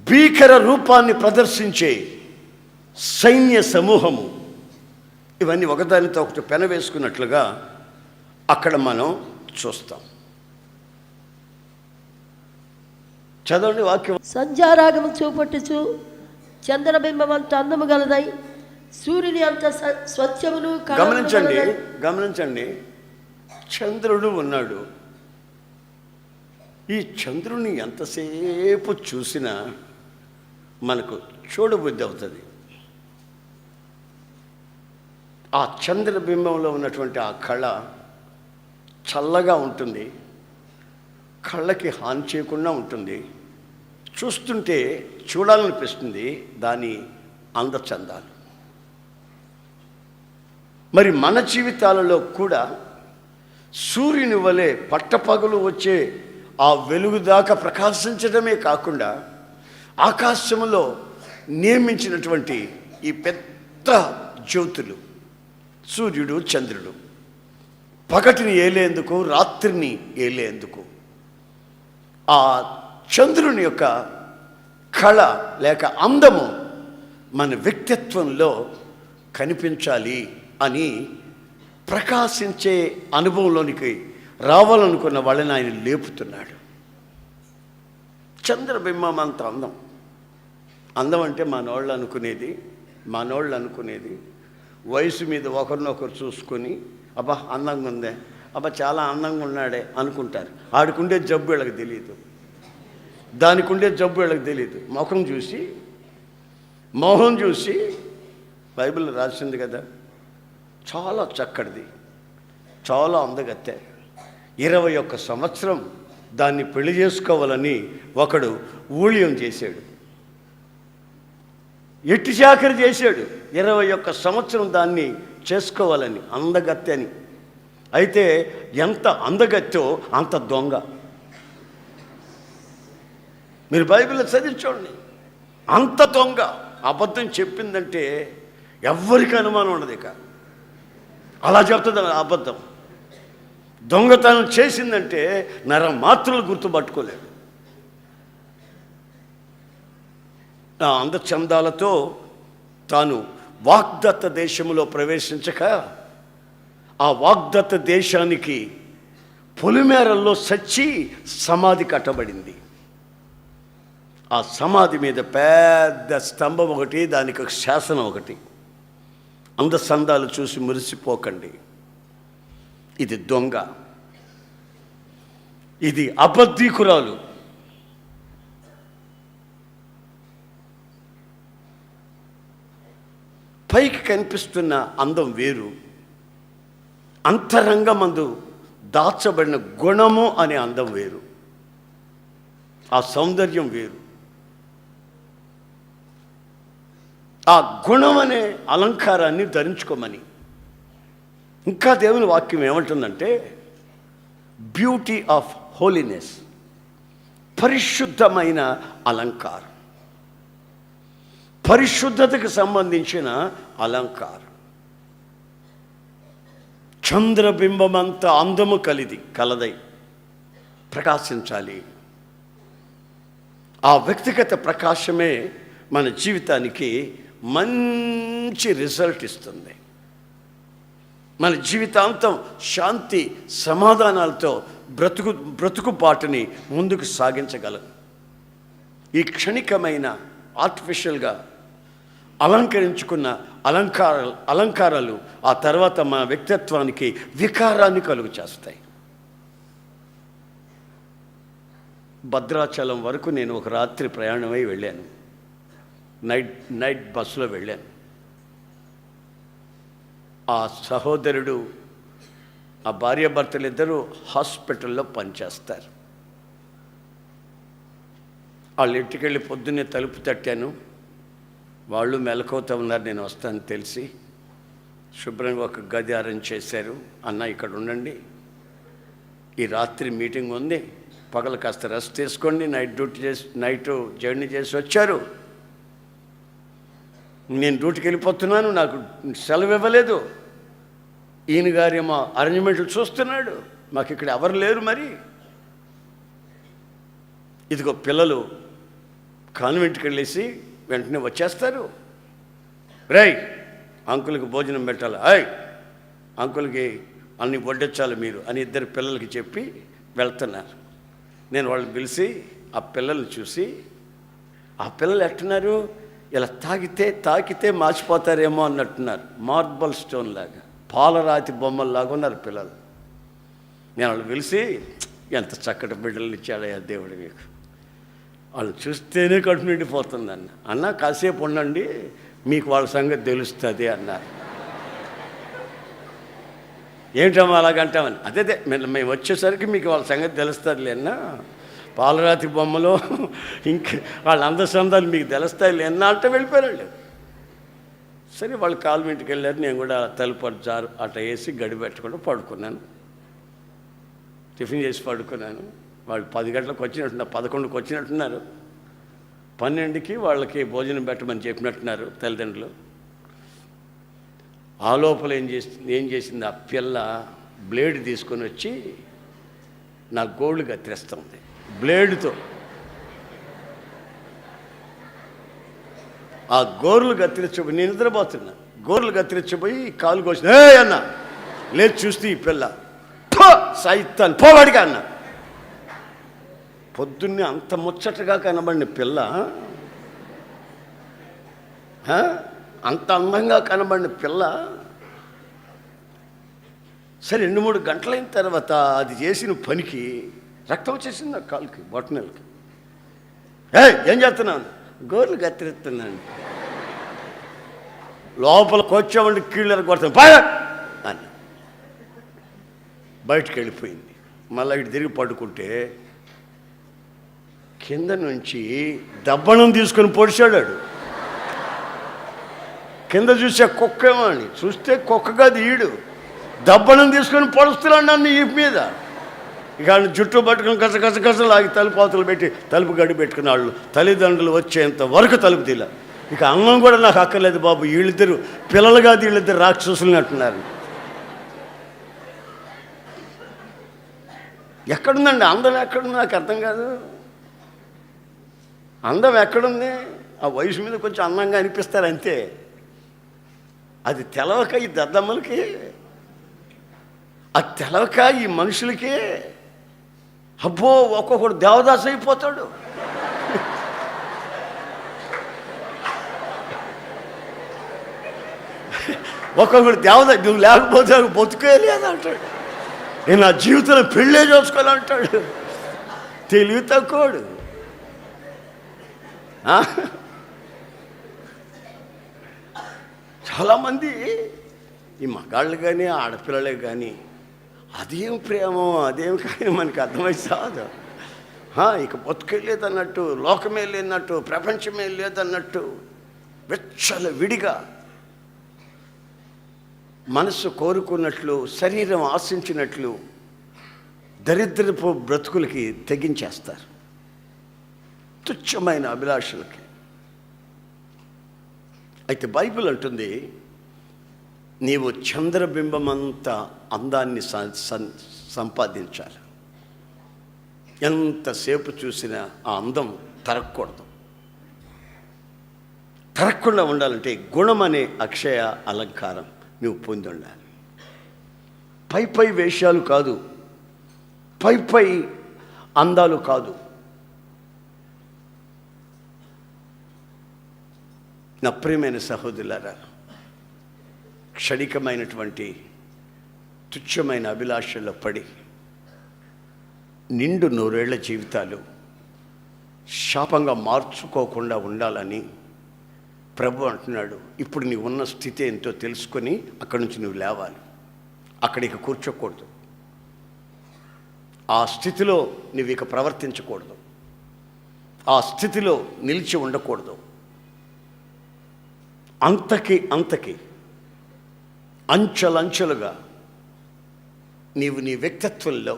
భీకర రూపాన్ని ప్రదర్శించే సైన్య సమూహము, ఇవన్నీ ఒకదానితో ఒకటి పెనవేసుకున్నట్లుగా అక్కడ మనం చూస్తాం. చదవండి వాక్యం. సంధ్యారాగము చూపట్టుచు చంద్రబింబం అంత అందము గలదై సూర్యుని అంత స్వచ్ఛమును. గమనించండి, చంద్రుడు ఉన్నాడు. ఈ చంద్రుని ఎంతసేపు చూసినా మనకు చూడబుద్ధి అవుతుంది. ఆ చంద్రబింబంలో ఉన్నటువంటి ఆ కళ చల్లగా ఉంటుంది, కళ్ళకి హాని చేయకుండా ఉంటుంది, చూస్తుంటే చూడాలనిపిస్తుంది దాని అందచందాలు. మరి మన జీవితాలలో కూడా సూర్యుని వలె పట్టపగలు వచ్చే ఆ వెలుగు దాకా ప్రకాశించడమే కాకుండా ఆకాశంలో నియమించినటువంటి ఈ పెద్ద జ్యోతులు సూర్యుడు చంద్రుడు పగటిని ఏలేందుకు, రాత్రిని ఏలేందుకు ఆ చంద్రుని యొక్క కళ లేక అందము మన వ్యక్తిత్వంలో కనిపించాలి అని ప్రకాశించే అనుభవంలోనికి రావాలనుకున్న వాళ్ళని ఆయన లేపుతున్నాడు. చంద్రబింబం అంత అందం. అందం అంటే మనోళ్ళు అనుకునేది వయసు మీద ఒకరినొకరు చూసుకొని అబ్బా అందంగా ఉందే, అబ్బా చాలా అందంగా ఉన్నాడే అనుకుంటారు. ఆడికుండే జబ్బు వీళ్ళకి తెలియదు, దానికి ఉండే జబ్బు వీళ్ళకి తెలియదు. మొహం చూసి బైబిల్ రాసింది కదా, చాలా చక్కటిది, చాలా అందగత్తె, 21 సంవత్సరం దాన్ని పెళ్లి చేసుకోవాలని ఒకడు ఊళ్యం చేశాడు, ఎట్టి చాకరి చేశాడు. 21 సంవత్సరం దాన్ని చేసుకోవాలని, అందగత్తె అని. అయితే ఎంత అందగత్తో అంత దొంగ. మీరు బైబిల్లో చదివి చూడండి, అంత దొంగ. అబద్ధం చెప్పిందంటే ఎవ్వరికి అనుమానం ఉండదు. ఇక అలా చెప్తుంది అబద్ధం. దొంగతనం చేసిందంటే నరమాత్రులు గుర్తుపట్టుకోలేడు. ఆ అందచందాలతో తాను వాగ్దత్త దేశంలో ప్రవేశించక ఆ వాగ్దత్త దేశానికి పొలిమేరల్లో సచ్చి సమాధి కట్టబడింది. ఆ సమాధి మీద పెద్ద స్తంభం ఒకటి, దానికి ఒక శాసనం ఒకటి. అందచందాలు చూసి మురిసిపోకండి, ఇది దొంగ, ఇది అబద్ధీకురాలు. పైకి కనిపిస్తున్న అందం వేరు, అంతరంగమందు దాచబడిన గుణము అనే అందం వేరు, ఆ సౌందర్యం వేరు. ఆ గుణం అనే అలంకారాన్ని ధరించుకోమని. ఇంకా దేవుని వాక్యం ఏమంటుందంటే బ్యూటీ ఆఫ్ హోలీనెస్, పరిశుద్ధమైన అలంకారం, పరిశుద్ధతకు సంబంధించిన అలంకారం. చంద్రబింబమంత అందము కలదై ప్రకాశించాలి. ఆ వ్యక్తిగత ప్రకాశమే మన జీవితానికి మంచి రిజల్ట్ ఇస్తుంది. మన జీవితాంతం శాంతి సమాధానాలతో బ్రతుకుబాటుని ముందుకు సాగించగలం. ఈ క్షణికమైన ఆర్టిఫిషియల్గా అలంకరించుకున్న అలంకారాలు ఆ తర్వాత మన వ్యక్తిత్వానికి వికారాన్ని కలుగు చేస్తాయి. భద్రాచలం వరకు నేను ఒక రాత్రి ప్రయాణమై వెళ్ళాను. నైట్ బస్సులో వెళ్ళాను. ఆ సహోదరుడు, ఆ భార్యాభర్తలు ఇద్దరు హాస్పిటల్లో పనిచేస్తారు. వాళ్ళ ఇంటికి వెళ్ళి పొద్దున్నే తలుపు తట్టాను. వాళ్ళు మెలకువతో ఉన్నారు, నేను వస్తానని తెలిసి శుభ్రంగా ఒక గది అరేంజ్ చేశారు. అన్న ఇక్కడ ఉండండి, ఈ రాత్రి మీటింగ్ ఉంది, పగలు కాస్త రెస్ట్ తీసుకోండి. నైట్ జర్నీ చేసి వచ్చారు, నేను డ్యూటీకి వెళ్ళిపోతున్నాను, నాకు సెలవు ఇవ్వలేదు. ఈయన గారేమో అరేంజ్మెంట్లు చూస్తున్నాడు, మాకు ఇక్కడ ఎవరు లేరు. మరి ఇదిగో పిల్లలు కాన్వెంట్కి వెళ్ళేసి వెంటనే వచ్చేస్తారు. రేయ్ అంకుల్కి భోజనం పెట్టాలి, అంకుల్కి అన్ని వడ్డించాలి మీరు అని ఇద్దరు పిల్లలకి చెప్పి వెళ్తున్నారు. నేను వాళ్ళని పిలిచి ఆ పిల్లల్ని చూసి, ఆ పిల్లలు ఎట్టున్నారు, ఇలా తాకితే మార్చిపోతారేమో అన్నట్టున్నారు. మార్బల్ స్టోన్ లాగా, పాలరాతి బొమ్మల్లాగా ఉన్నారు పిల్లలు. నేను వాళ్ళు పిలిచి, ఎంత చక్కటి బిడ్డలు ఇచ్చాడయ్యా దేవుడు మీకు, వాళ్ళు చూస్తేనే కడుపు నిండిపోతుంది అన్న కాసేపు ఉండండి మీకు వాళ్ళ సంగతి తెలుస్తుంది అన్నారు. ఏంటమ్మా అలాగంటామని, అదే మేము వచ్చేసరికి మీకు వాళ్ళ సంగతి తెలుస్తుంది అన్న, పాలరాతి బొమ్మలో ఇంక వాళ్ళ అందసందాలు మీకు తెలుస్తాయి అన్న అంటే వెళ్ళిపోయారు. సరే వాళ్ళు కాల్మింటికి వెళ్ళారు. నేను కూడా తలుపు జారు అట్లా వేసి గడి పెట్టకుండా పడుకున్నాను. టిఫిన్ చేసి పడుకున్నాను. వాళ్ళు 10 గంటలకు వచ్చినట్టున్నారు, 11కి వచ్చినట్టున్నారు. 12కి వాళ్ళకి భోజనం పెట్టమని చెప్పినట్టున్నారు తల్లిదండ్రులు. ఆ లోపల ఏం చేసింది ఆ పిల్ల, బ్లేడ్ తీసుకొని వచ్చి నా గోళ్ళు కత్తిరిస్తుంది బ్లేడ్తో. ఆ గోర్లు కత్తిరించబోయి, నేను నిద్రపోతున్నా, గోర్లు కత్తిరించబోయి కాలు కోసి అన్న లేదు చూస్తే ఈ పిల్ల సైతాన్ పోవాడిగా అన్న. పొద్దున్నే అంత ముచ్చటగా కనబడిన పిల్ల, అంత అందంగా కనబడిన పిల్ల, సరే 2-3 గంటలైన తర్వాత అది చేసిన పనికి రక్తం వచ్చేసింది నా కాలుకి, బొట్టనెలకి. ఏం చేస్తున్నాను? గోర్లు కత్తిరిస్తున్నాను. లోపలికి వచ్చామంటే కీళ్ళకి కొడతాను బాగా అని బయటికి వెళ్ళిపోయింది. మళ్ళీ ఇటు తిరిగి పడుకుంటే కింద నుంచి దబ్బనం తీసుకొని పొడిచాడాడు. కింద చూసే కుక్కేమో అని చూస్తే కుక్క కాదు, ఈడు దబ్బనం తీసుకొని పొడుస్తున్నాడు నన్ను ఈ మీద. ఇక జుట్టు పట్టుకుని కసలాగి తలుపు పెట్టి తలుపు గడి పెట్టుకున్న వాళ్ళు తల్లిదండ్రులు వచ్చేంత వరకు తలుపు తీల. ఇక అన్నం కూడా నాకు అక్కర్లేదు బాబు, వీళ్ళిద్దరు పిల్లలు కాదు, వీళ్ళిద్దరు రాక్షసులు అంటున్నారు. ఎక్కడుందండి అందం? ఎక్కడుంది నాకు అర్థం కాదు. అందం ఎక్కడుంది? ఆ వయసు మీద కొంచెం అందంగా అనిపిస్తారు అంతే. అది తెలవక ఈ దద్దమ్మలకి, అది తెలవక ఈ మనుషులకి. అబ్బో ఒక్కొక్కడు దేవదాసు అయిపోతాడు. ఒక్కొక్కడు దేవదాసు, నువ్వు లేకపోతే బతుకేలేదు అంటాడు. నేను నా జీవితంలో పెళ్ళే చేసుకోవాలంటాడు. తెలివి తక్కువడు. చాలామంది ఈ మగాళ్ళు కానీ ఆడపిల్లలే కానీ అదేం ప్రేమో అదేం కానీ మనకి అర్థమై సాదు. ఇక బతుకే లేదన్నట్టు, లోకమే లేదన్నట్టు, ప్రపంచమే లేదన్నట్టు వెచ్చల విడిగా మనసు కోరుకున్నట్లు, శరీరం ఆశించినట్లు దరిద్రపు బ్రతుకులకి తెగించేస్తారు, తుచ్చమైన అభిలాషలకి. అయితే బైబిల్ అంటుంది, నీవు చంద్రబింబమంత అందాన్ని సంపాదించాలి. ఎంతసేపు చూసినా ఆ అందం తరగకూడదు. తరగకుండా ఉండాలంటే గుణం అనే అక్షయ అలంకారం నువ్వు పొంది ఉండాలి. పై వేషాలు కాదు, పై అందాలు కాదు. నా ప్రియమైన సహోదరులారా, క్షణికమైనటువంటి తుచ్చమైన అభిలాషల్లో పడి నిండు 100 ఏళ్ల జీవితాలు శాపంగా మార్చుకోకుండా ఉండాలని ప్రభు అంటున్నాడు. ఇప్పుడు నీ ఉన్న స్థితి ఎంతో తెలుసుకొని అక్కడి నుంచి నువ్వు లేవాలి. అక్కడికి కూర్చోకూడదు. ఆ స్థితిలో నువ్వు ఇక ప్రవర్తించకూడదు. ఆ స్థితిలో నిలిచి ఉండకూడదు. అంతకి అంచెలంచెలుగా నీవు నీ వ్యక్తిత్వంలో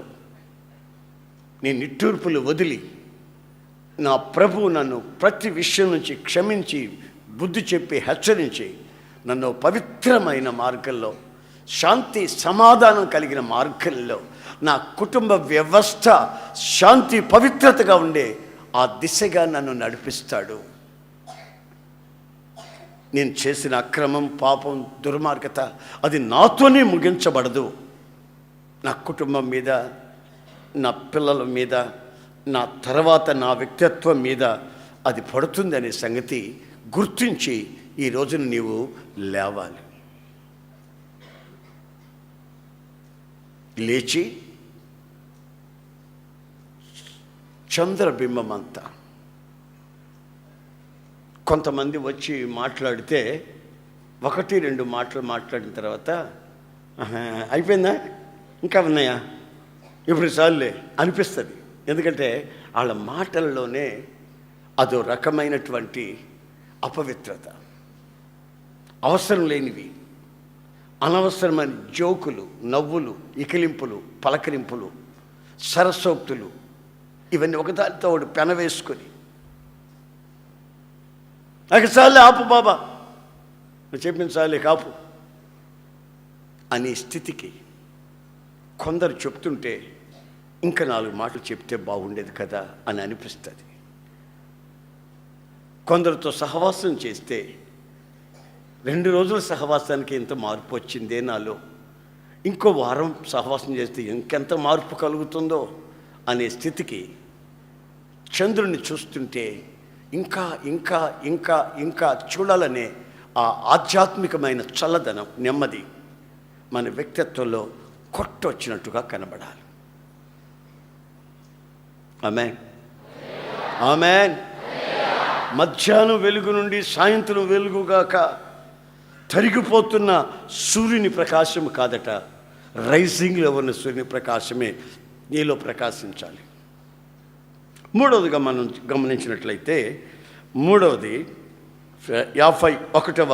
నీ నిట్టూర్పులు వదిలి, నా ప్రభువు నన్ను ప్రతి విషయం నుంచి క్షమించి, బుద్ధి చెప్పి, హెచ్చరించి, నన్ను పవిత్రమైన మార్గంలో, శాంతి సమాధానం కలిగిన మార్గంలో, నా కుటుంబ వ్యవస్థ శాంతి పవిత్రతగా ఉండే ఆ దిశగా నన్ను నడిపిస్తాడు. నేను చేసిన అక్రమం, పాపం, దుర్మార్గత అది నాతోనే ముగించబడదు. నా కుటుంబం మీద, నా పిల్లల మీద, నా తర్వాత నా వ్యక్తిత్వం మీద అది పడుతుంది అనే సంగతి గుర్తించి ఈ రోజున నీవు లేవాలి. లేచి చంద్రబింబమంతా కొంతమంది వచ్చి మాట్లాడితే 1-2 మాటలు మాట్లాడిన తర్వాత అయిపోయిందా, ఇంకా ఉన్నాయా, ఇప్పుడు చాలులే అనిపిస్తుంది. ఎందుకంటే వాళ్ళ మాటల్లోనే అదో రకమైనటువంటి అపవిత్రత, అవసరం లేనివి, అనవసరమైన జోకులు, నవ్వులు, ఇకిలింపులు, పలకరింపులు, సరసోక్తులు, ఇవన్నీ ఒకదానితో ఒకటి పెనవేసుకొని నాకు చాలే ఆపు బాబా, నువ్వు చెప్పిన చాలే కాపు అనే స్థితికి కొందరు చెప్తుంటే ఇంకా 4 మాటలు చెప్తే బాగుండేది కదా అని అనిపిస్తుంది. కొందరితో సహవాసం చేస్తే 2 రోజుల సహవాసానికి ఎంత మార్పు వచ్చిందే నాలో, ఇంకో వారం సహవాసం చేస్తే ఇంకెంత మార్పు కలుగుతుందో అనే స్థితికి చంద్రుని చూస్తుంటే ఇంకా ఇంకా ఇంకా ఇంకా చూడాలనే ఆ ఆధ్యాత్మికమైన చల్లదనం, నెమ్మది మన వ్యక్తిత్వంలో కొట్టొచ్చినట్టుగా కనబడాలి. ఆమేన్, ఆమేన్. మధ్యాహ్నం వెలుగు నుండి సాయంత్రం వెలుగుగాక తరిగిపోతున్న సూర్యుని ప్రకాశం కాదట, రైజింగ్లో ఉన్న సూర్యుని ప్రకాశమే నీలో ప్రకాశించాలి. మూడవదిగా మనం గమనించినట్లయితే, 51వ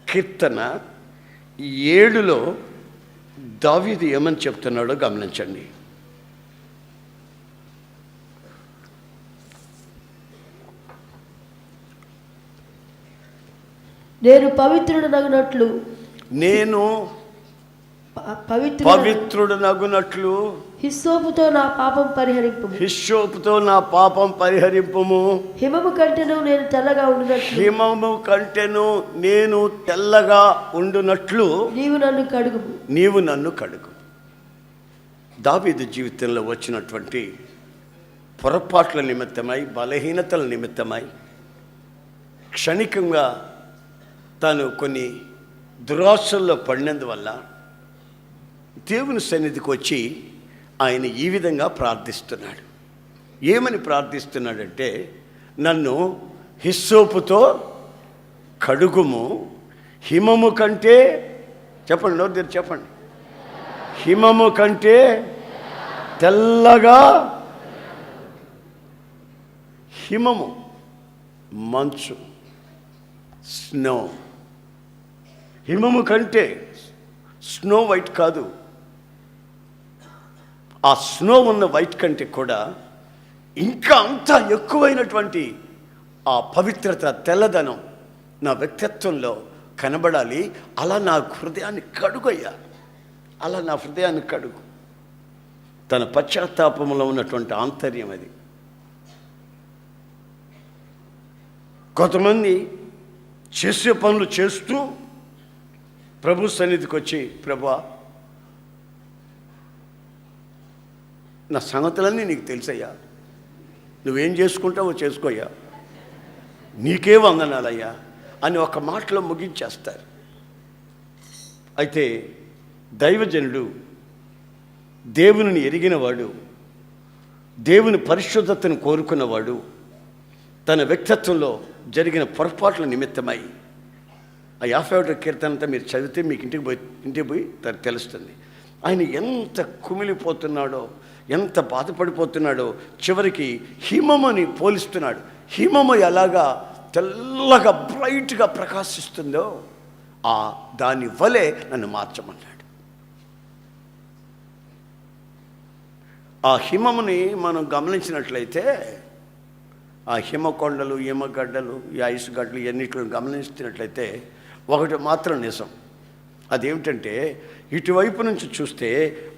కీర్తన 7లో దావీదు ఏమని చెప్తున్నాడో గమనించండి. నేను పవిత్రుడనగునట్లు పవిత్రుడనగునట్లు హిస్సోపుతో నా పాపం పరిహరింపుము. హిస్సోపుతో నా పాపం పరిహరింపుము. హిమము కంటెను నేను తెల్లగా ఉండునట్లు, హిమము కంటెను నేను తెల్లగా ఉండునట్లు నీవు నన్ను కడుగుము. నీవు నన్ను కడుగు. దావీదు జీవితంలో వచ్చినటువంటి పొరపాట్ల నిమిత్తమై, బలహీనతల నిమిత్తమై, క్షణికంగా తాను కొన్ని దురాశల్లో పడినందువల్ల దేవుని సన్నిధికి వచ్చి ఆయన ఈ విధంగా ప్రార్థిస్తున్నాడు. ఏమని ప్రార్థిస్తున్నాడంటే, నన్ను హిస్సోపుతో కడుగుము, హిమము కంటే, చెప్పండి నోరు తెరిచి చెప్పండి, హిమము కంటే తెల్లగా. హిమము మంచు, స్నో. హిమము కంటే స్నో వైట్ కాదు, ఆ స్నో ఉన్న వైట్ కంటే కూడా ఇంకా అంతా ఎక్కువైనటువంటి ఆ పవిత్రత, తెల్లదనం నా వ్యక్తిత్వంలో కనబడాలి. అలా నా హృదయాన్ని కడుగయ్యా, అలా నా హృదయాన్ని కడుగు. తన పశ్చాత్తాపంలో ఉన్నటువంటి ఆంతర్యం అది. కొంతమంది చేసే పనులు చేస్తూ ప్రభు సన్నిధికి వచ్చి, ప్రభువా నా సంగతులన్నీ నీకు తెలుసయ్యా, నువ్వేం చేసుకుంటావో చేసుకోయ్యా, నీకే వందనాలయ్యా అని ఒక మాటలో ముగించేస్తారు. అయితే దైవజనుడు, దేవుని ఎరిగినవాడు, దేవుని పరిశుద్ధతను కోరుకున్నవాడు, తన వ్యక్తిత్వంలో జరిగిన పొరపాట్ల నిమిత్తమై ఆ 51వ కీర్తన అంతా మీరు చదివితే మీకు ఇంటికి పోయి తెలుస్తుంది. ఆయన ఎంత కుమిలిపోతున్నాడో, ఎంత బాధపడిపోతున్నాడో, చివరికి హిమముని పోలిస్తున్నాడు. హిమము ఎలాగా తెల్లగా బ్రైట్గా ప్రకాశిస్తుందో దాని వలె నన్ను మార్చమన్నాడు. ఆ హిమముని మనం గమనించినట్లయితే, ఆ హిమకొండలు, హిమగడ్డలు, ఈ ఐసు గడ్డలు ఇవన్నిటిని గమనించినట్లయితే ఒకటి మాత్రం నిజం. అదేమిటంటే, ఇటువైపు నుంచి చూస్తే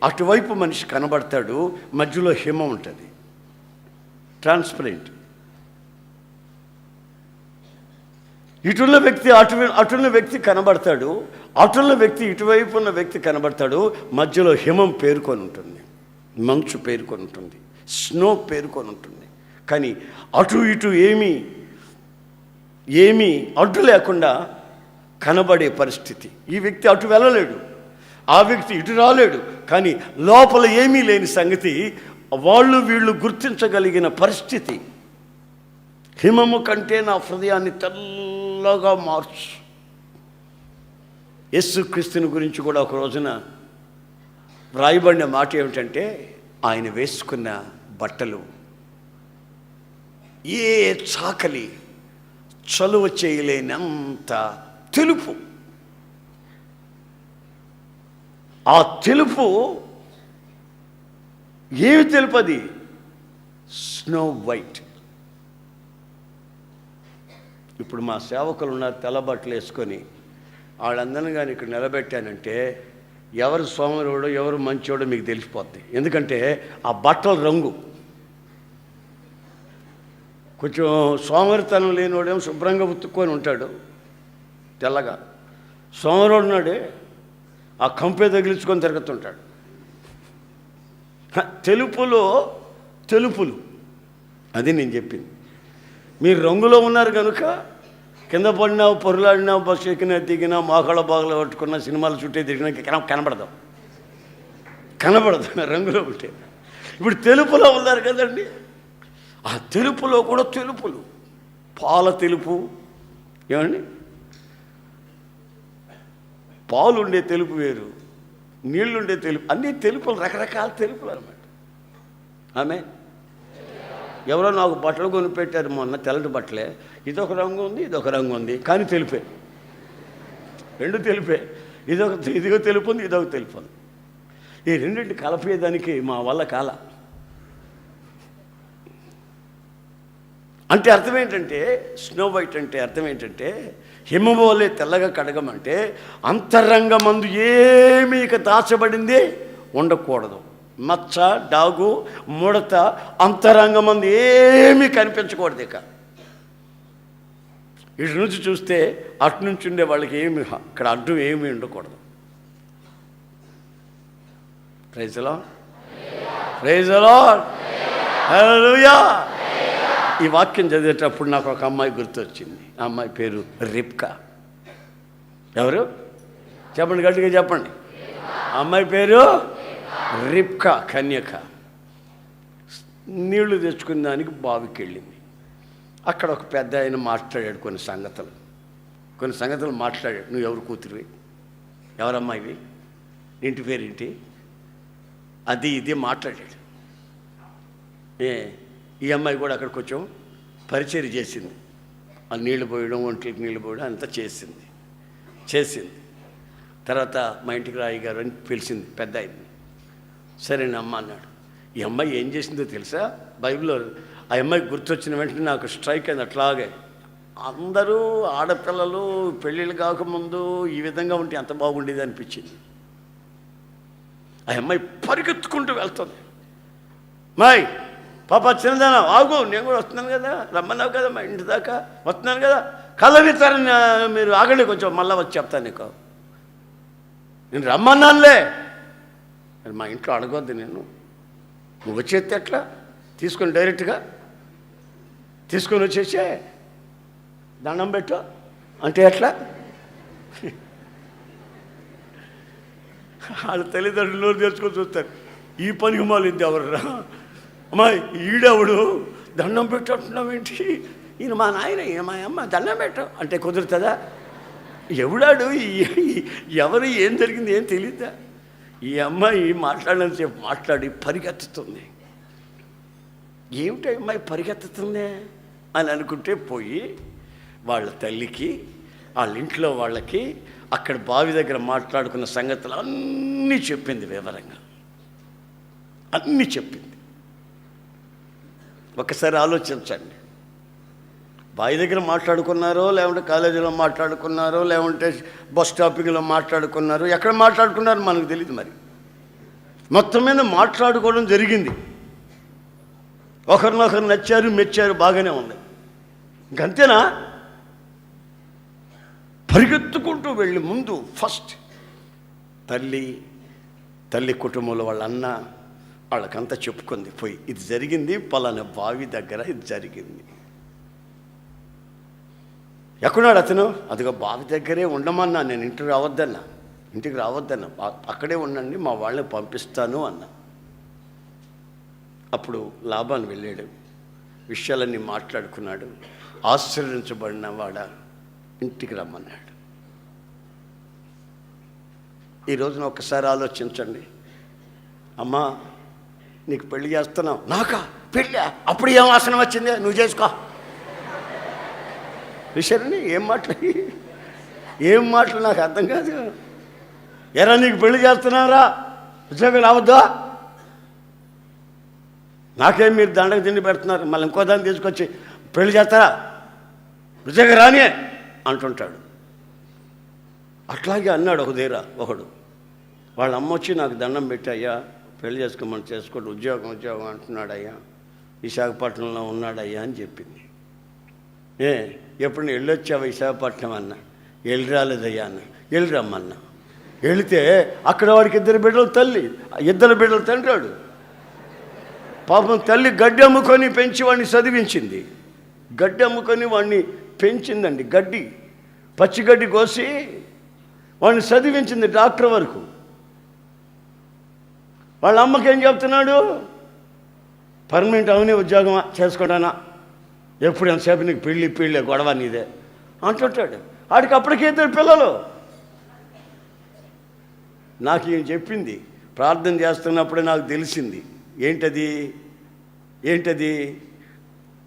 అటువైపు మనిషి కనబడతాడు, మధ్యలో హిమం ఉంటుంది, ట్రాన్స్పరెంట్. ఇటున్న వ్యక్తి అటున్న వ్యక్తి కనబడతాడు, అటున్న వ్యక్తి ఇటువైపు ఉన్న వ్యక్తి కనబడతాడు, మధ్యలో హిమం పేరుకొని ఉంటుంది, మంచు పేరుకొని ఉంటుంది, స్నో పేరుకొని ఉంటుంది. కానీ అటు ఇటు ఏమీ అడ్డు లేకుండా కనబడే పరిస్థితి. ఈ వ్యక్తి అటు వెళ్ళలేడు, ఆ వ్యక్తి ఇటు రాలేడు, కానీ లోపల ఏమీ లేని సంగతి వాళ్ళు వీళ్ళు గుర్తించగలిగిన పరిస్థితి. హిమము కంటే నా హృదయాన్ని తెల్లగా మార్చు. యేసుక్రీస్తుని గురించి కూడా ఒక రోజున వ్రాయబడిన మాట ఏమిటంటే, ఆయన వేసుకున్న బట్టలు ఏ చాకలి చలువ చేయలేనంత తెలుపు. ఆ తెలుపు ఏమి తెలుపు? అది స్నో వైట్. ఇప్పుడు మా సేవకులు ఉన్నారు తెల్ల బట్టలు వేసుకొని, వాళ్ళందరినీ కానీ ఇక్కడ నిలబెట్టానంటే ఎవరు సోమరుడో ఎవరు మంచోడో మీకు తెలిసిపోద్ది. ఎందుకంటే ఆ బట్టల రంగు. కొంచెం సోమరితనం లేనివాడేమో శుభ్రంగా ఉతుక్కొని ఉంటాడు తెల్లగా. సోమరుడు ఉన్నాడే ఆ కంపే తగిలించుకొని తిరుగుతుంటాడు. తెలుపులో తెలుపులు, అది నేను చెప్పింది. మీరు రంగులో ఉన్నారు కనుక కింద పడినా పొరులాడినా బస్సు ఎక్కినా దిగినా మోకాళ్ళ బాగలు పట్టుకున్న సినిమాలు చుట్టే తిరిగినా కనబడదు రంగులో ఉంటే. ఇప్పుడు తెలుపులో ఉన్నారు కదండి. ఆ తెలుపులో కూడా తెలుపులు, పాల తెలుపు, ఏమండి పాలు ఉండే తెలుపు వేరు, నీళ్లుండే తెలుపు, అన్నీ తెలుపులు, రకరకాల తెలుపులు అన్నమాట. ఆమె ఎవరో నాకు బట్టలు కొనిపెట్టారు మొన్న, తెల్లటి బట్టలే. ఇదొక రంగు ఉంది, ఇదొక రంగు ఉంది, కానీ తెలిపే, రెండు తెలిపే. ఇదిగో తెలుపు ఉంది, ఇదొక తెలుపు ఉంది. ఈ రెండింటి కలపేదానికి మా వల్ల కాల. అంటే అర్థం ఏంటంటే, స్నో వైట్ అంటే అర్థం ఏంటంటే, హిమము వలె తెల్లగా కడగమంటే అంతరంగమందు ఏమీ ఇక దాచబడింది ఉండకూడదు. మచ్చ, డాగు, ముడత అంతరంగమందు ఏమీ కనిపించకూడదు. ఇక ఇటు నుంచి చూస్తే అటు నుంచి ఉండే వాళ్ళకి ఏమి ఇక్కడ అడ్డు ఏమీ ఉండకూడదు. Praise the lord, praise the lord, hallelujah. ఈ వాక్యం చదివేటప్పుడు నాకు ఒక అమ్మాయి గుర్తొచ్చింది. ఆ అమ్మాయి పేరు రిబ్కా. ఎవరు చెప్పండి, గట్టిగా చెప్పండి. అమ్మాయి పేరు రిబ్కా, కన్యక. నీళ్లు తెచ్చుకునే దానికి బావికి వెళ్ళింది. అక్కడ ఒక పెద్ద ఆయన మాట్లాడాడు కొన్ని సంగతులు మాట్లాడాడు. నువ్వు ఎవరు కూతురివి, ఎవరమ్మాయివి, ఇంటి పేరేంటి, అది ఇది మాట్లాడాడు. ఈ అమ్మాయి కూడా అక్కడ కొంచెం పరిచయం చేసింది. ఆ నీళ్లు పోయడం, ఒంటికి నీళ్లు పోయడం అంతా చేసింది. తర్వాత మా ఇంటికి రాయి గారు అని పిలిచింది పెద్ద ఆయన్ని. సరేనా అమ్మ అన్నాడు. ఈ అమ్మాయి ఏం చేసిందో తెలుసా? బైబిల్లో ఆ అమ్మాయికి గుర్తొచ్చిన వెంటనే నాకు స్ట్రైక్ అయింది. అట్లాగే అందరూ ఆడపిల్లలు పెళ్ళిళ్ళు కాకముందు ఈ విధంగా ఉంటే ఎంత బాగుండేది అనిపించింది. ఆ అమ్మాయి పరిగెత్తుకుంటూ వెళ్తుంది. మాయ్ పాప చిన్నదానా ఆగు, నేను కూడా వస్తున్నాను కదా, రమ్మన్నావు కదా మా ఇంటి దాకా, వస్తున్నాను కదా, కళ్ళవిస్తారని మీరు ఆగండి కొంచెం, మళ్ళీ వచ్చి చెప్తాను నీకు. నేను రమ్మన్నానులే, మా ఇంట్లో అడగొద్దు, నువ్వు వచ్చేస్తే ఎట్లా, తీసుకొని డైరెక్ట్గా తీసుకొని వచ్చేసే దండం పెట్టు అంటే ఎట్లా? వాళ్ళ తల్లిదండ్రులు నోరు తెచ్చుకొని చూస్తారు, ఈ పనికి మాలింది ఎవర్రా అమ్మాయి, ఈడెవడు దండం పెట్టంటున్నావేంటి, ఈయన మా నాయన, ఈయన మా అమ్మ, దండం పెట్టు అంటే కుదురుతుందా? ఎవడాడు, ఎవరు, ఏం జరిగింది ఏం తెలియదా? ఈ అమ్మాయి మాట్లాడినంతసేపు మాట్లాడి పరిగెత్తుతుంది. ఏమిటి అమ్మాయి పరిగెత్తుతుంది అని అనుకుంటే పోయి వాళ్ళ తల్లికి, వాళ్ళ ఇంట్లో వాళ్ళకి అక్కడ బావి దగ్గర మాట్లాడుకున్న సంగతులు అన్నీ చెప్పింది, వివరంగా అన్నీ చెప్పింది. ఒకసారి ఆలోచించండి, బావి దగ్గర మాట్లాడుకున్నారో, లేకుంటే కాలేజీలో మాట్లాడుకున్నారో, లేకుంటే బస్ స్టాపింగ్లో మాట్లాడుకున్నారో, ఎక్కడ మాట్లాడుకున్నారో మనకు తెలియదు. మరి మొత్తం మీద మాట్లాడుకోవడం జరిగింది. ఒకరినొకరు నచ్చారు, మెచ్చారు, బాగానే ఉంది. ఇంకంతేనా? పరిగెత్తుకుంటూ వెళ్ళి ముందు ఫస్ట్ తల్లి కుటుంబంలో వాళ్ళ అన్న వాళ్ళకంతా చెప్పుకుంది పోయి, ఇది జరిగింది పలానా బావి దగ్గర, ఇది జరిగింది. ఎక్కడున్నాడు అతను? అదిగో బావి దగ్గరే ఉండమన్నా, నేను ఇంటికి రావద్దన్నా, అక్కడే ఉండండి, మా వాళ్ళని పంపిస్తాను అన్నా. అప్పుడు లాబాను వెళ్ళాడు. విషయాలన్నీ మాట్లాడుకున్నాడు. ఆశీర్వదించబడిన వాడ ఇంటికి రమ్మన్నాడు. ఈ రోజున ఒకసారి ఆలోచించండి. అమ్మా నీకు పెళ్లి చేస్తున్నావు. నాకా పెళ్ళి? అప్పుడు ఏం వాసన వచ్చింది? నువ్వు చేసుకో. విషయాన్ని ఏం మాటలు నాకు అర్థం కాదు. ఎరా నీకు పెళ్లి చేస్తున్నారా? ఉద్యోగం రావద్దా? నాకేం మీరు దండకు తిండి పెడుతున్నారు, మళ్ళీ ఇంకో దాన్ని తీసుకొచ్చి పెళ్లి చేస్తారా? ఉద్యోగం రాని అంటుంటాడు. అట్లాగే అన్నాడు ఒకడు. వాళ్ళ అమ్మ వచ్చి నాకు దండం పెట్టి, అయ్యా పెళ్లి చేసుకోమని చేసుకోండి, ఉద్యోగం అంటున్నాడు అయ్యా, విశాఖపట్నంలో ఉన్నాడయ్యా అని చెప్పింది. ఎప్పుడు వెళ్ళొచ్చావా విశాఖపట్నం అన్న? వెళ్ళి రాలేదయ్యా అన్న. వెళ్ళి రమ్మన్నా. వెళితే అక్కడ వాడికి ఇద్దరు బిడ్డలు తండ్రాడు. పాపం తల్లి గడ్డి అమ్ముకొని పెంచి వాడిని చదివించింది. గడ్డి అమ్ముకొని వాడిని పెంచిందండి. పచ్చిగడ్డి కోసి వాడిని చదివించింది డాక్టర్ వరకు. వాళ్ళ అమ్మకి ఏం చెప్తున్నాడు? పర్మనెంట్ అవునే ఉద్యోగమా చేసుకోవడానా? ఎప్పుడు ఎంతసేపు నీకు పెళ్ళి గొడవ నీదే అంటుంటాడు. ఆడికి అప్పటికే ఇద్దరు పిల్లలు. నాకు ఏం చెప్పింది, ప్రార్థన చేస్తున్నప్పుడే నాకు తెలిసింది. ఏంటది?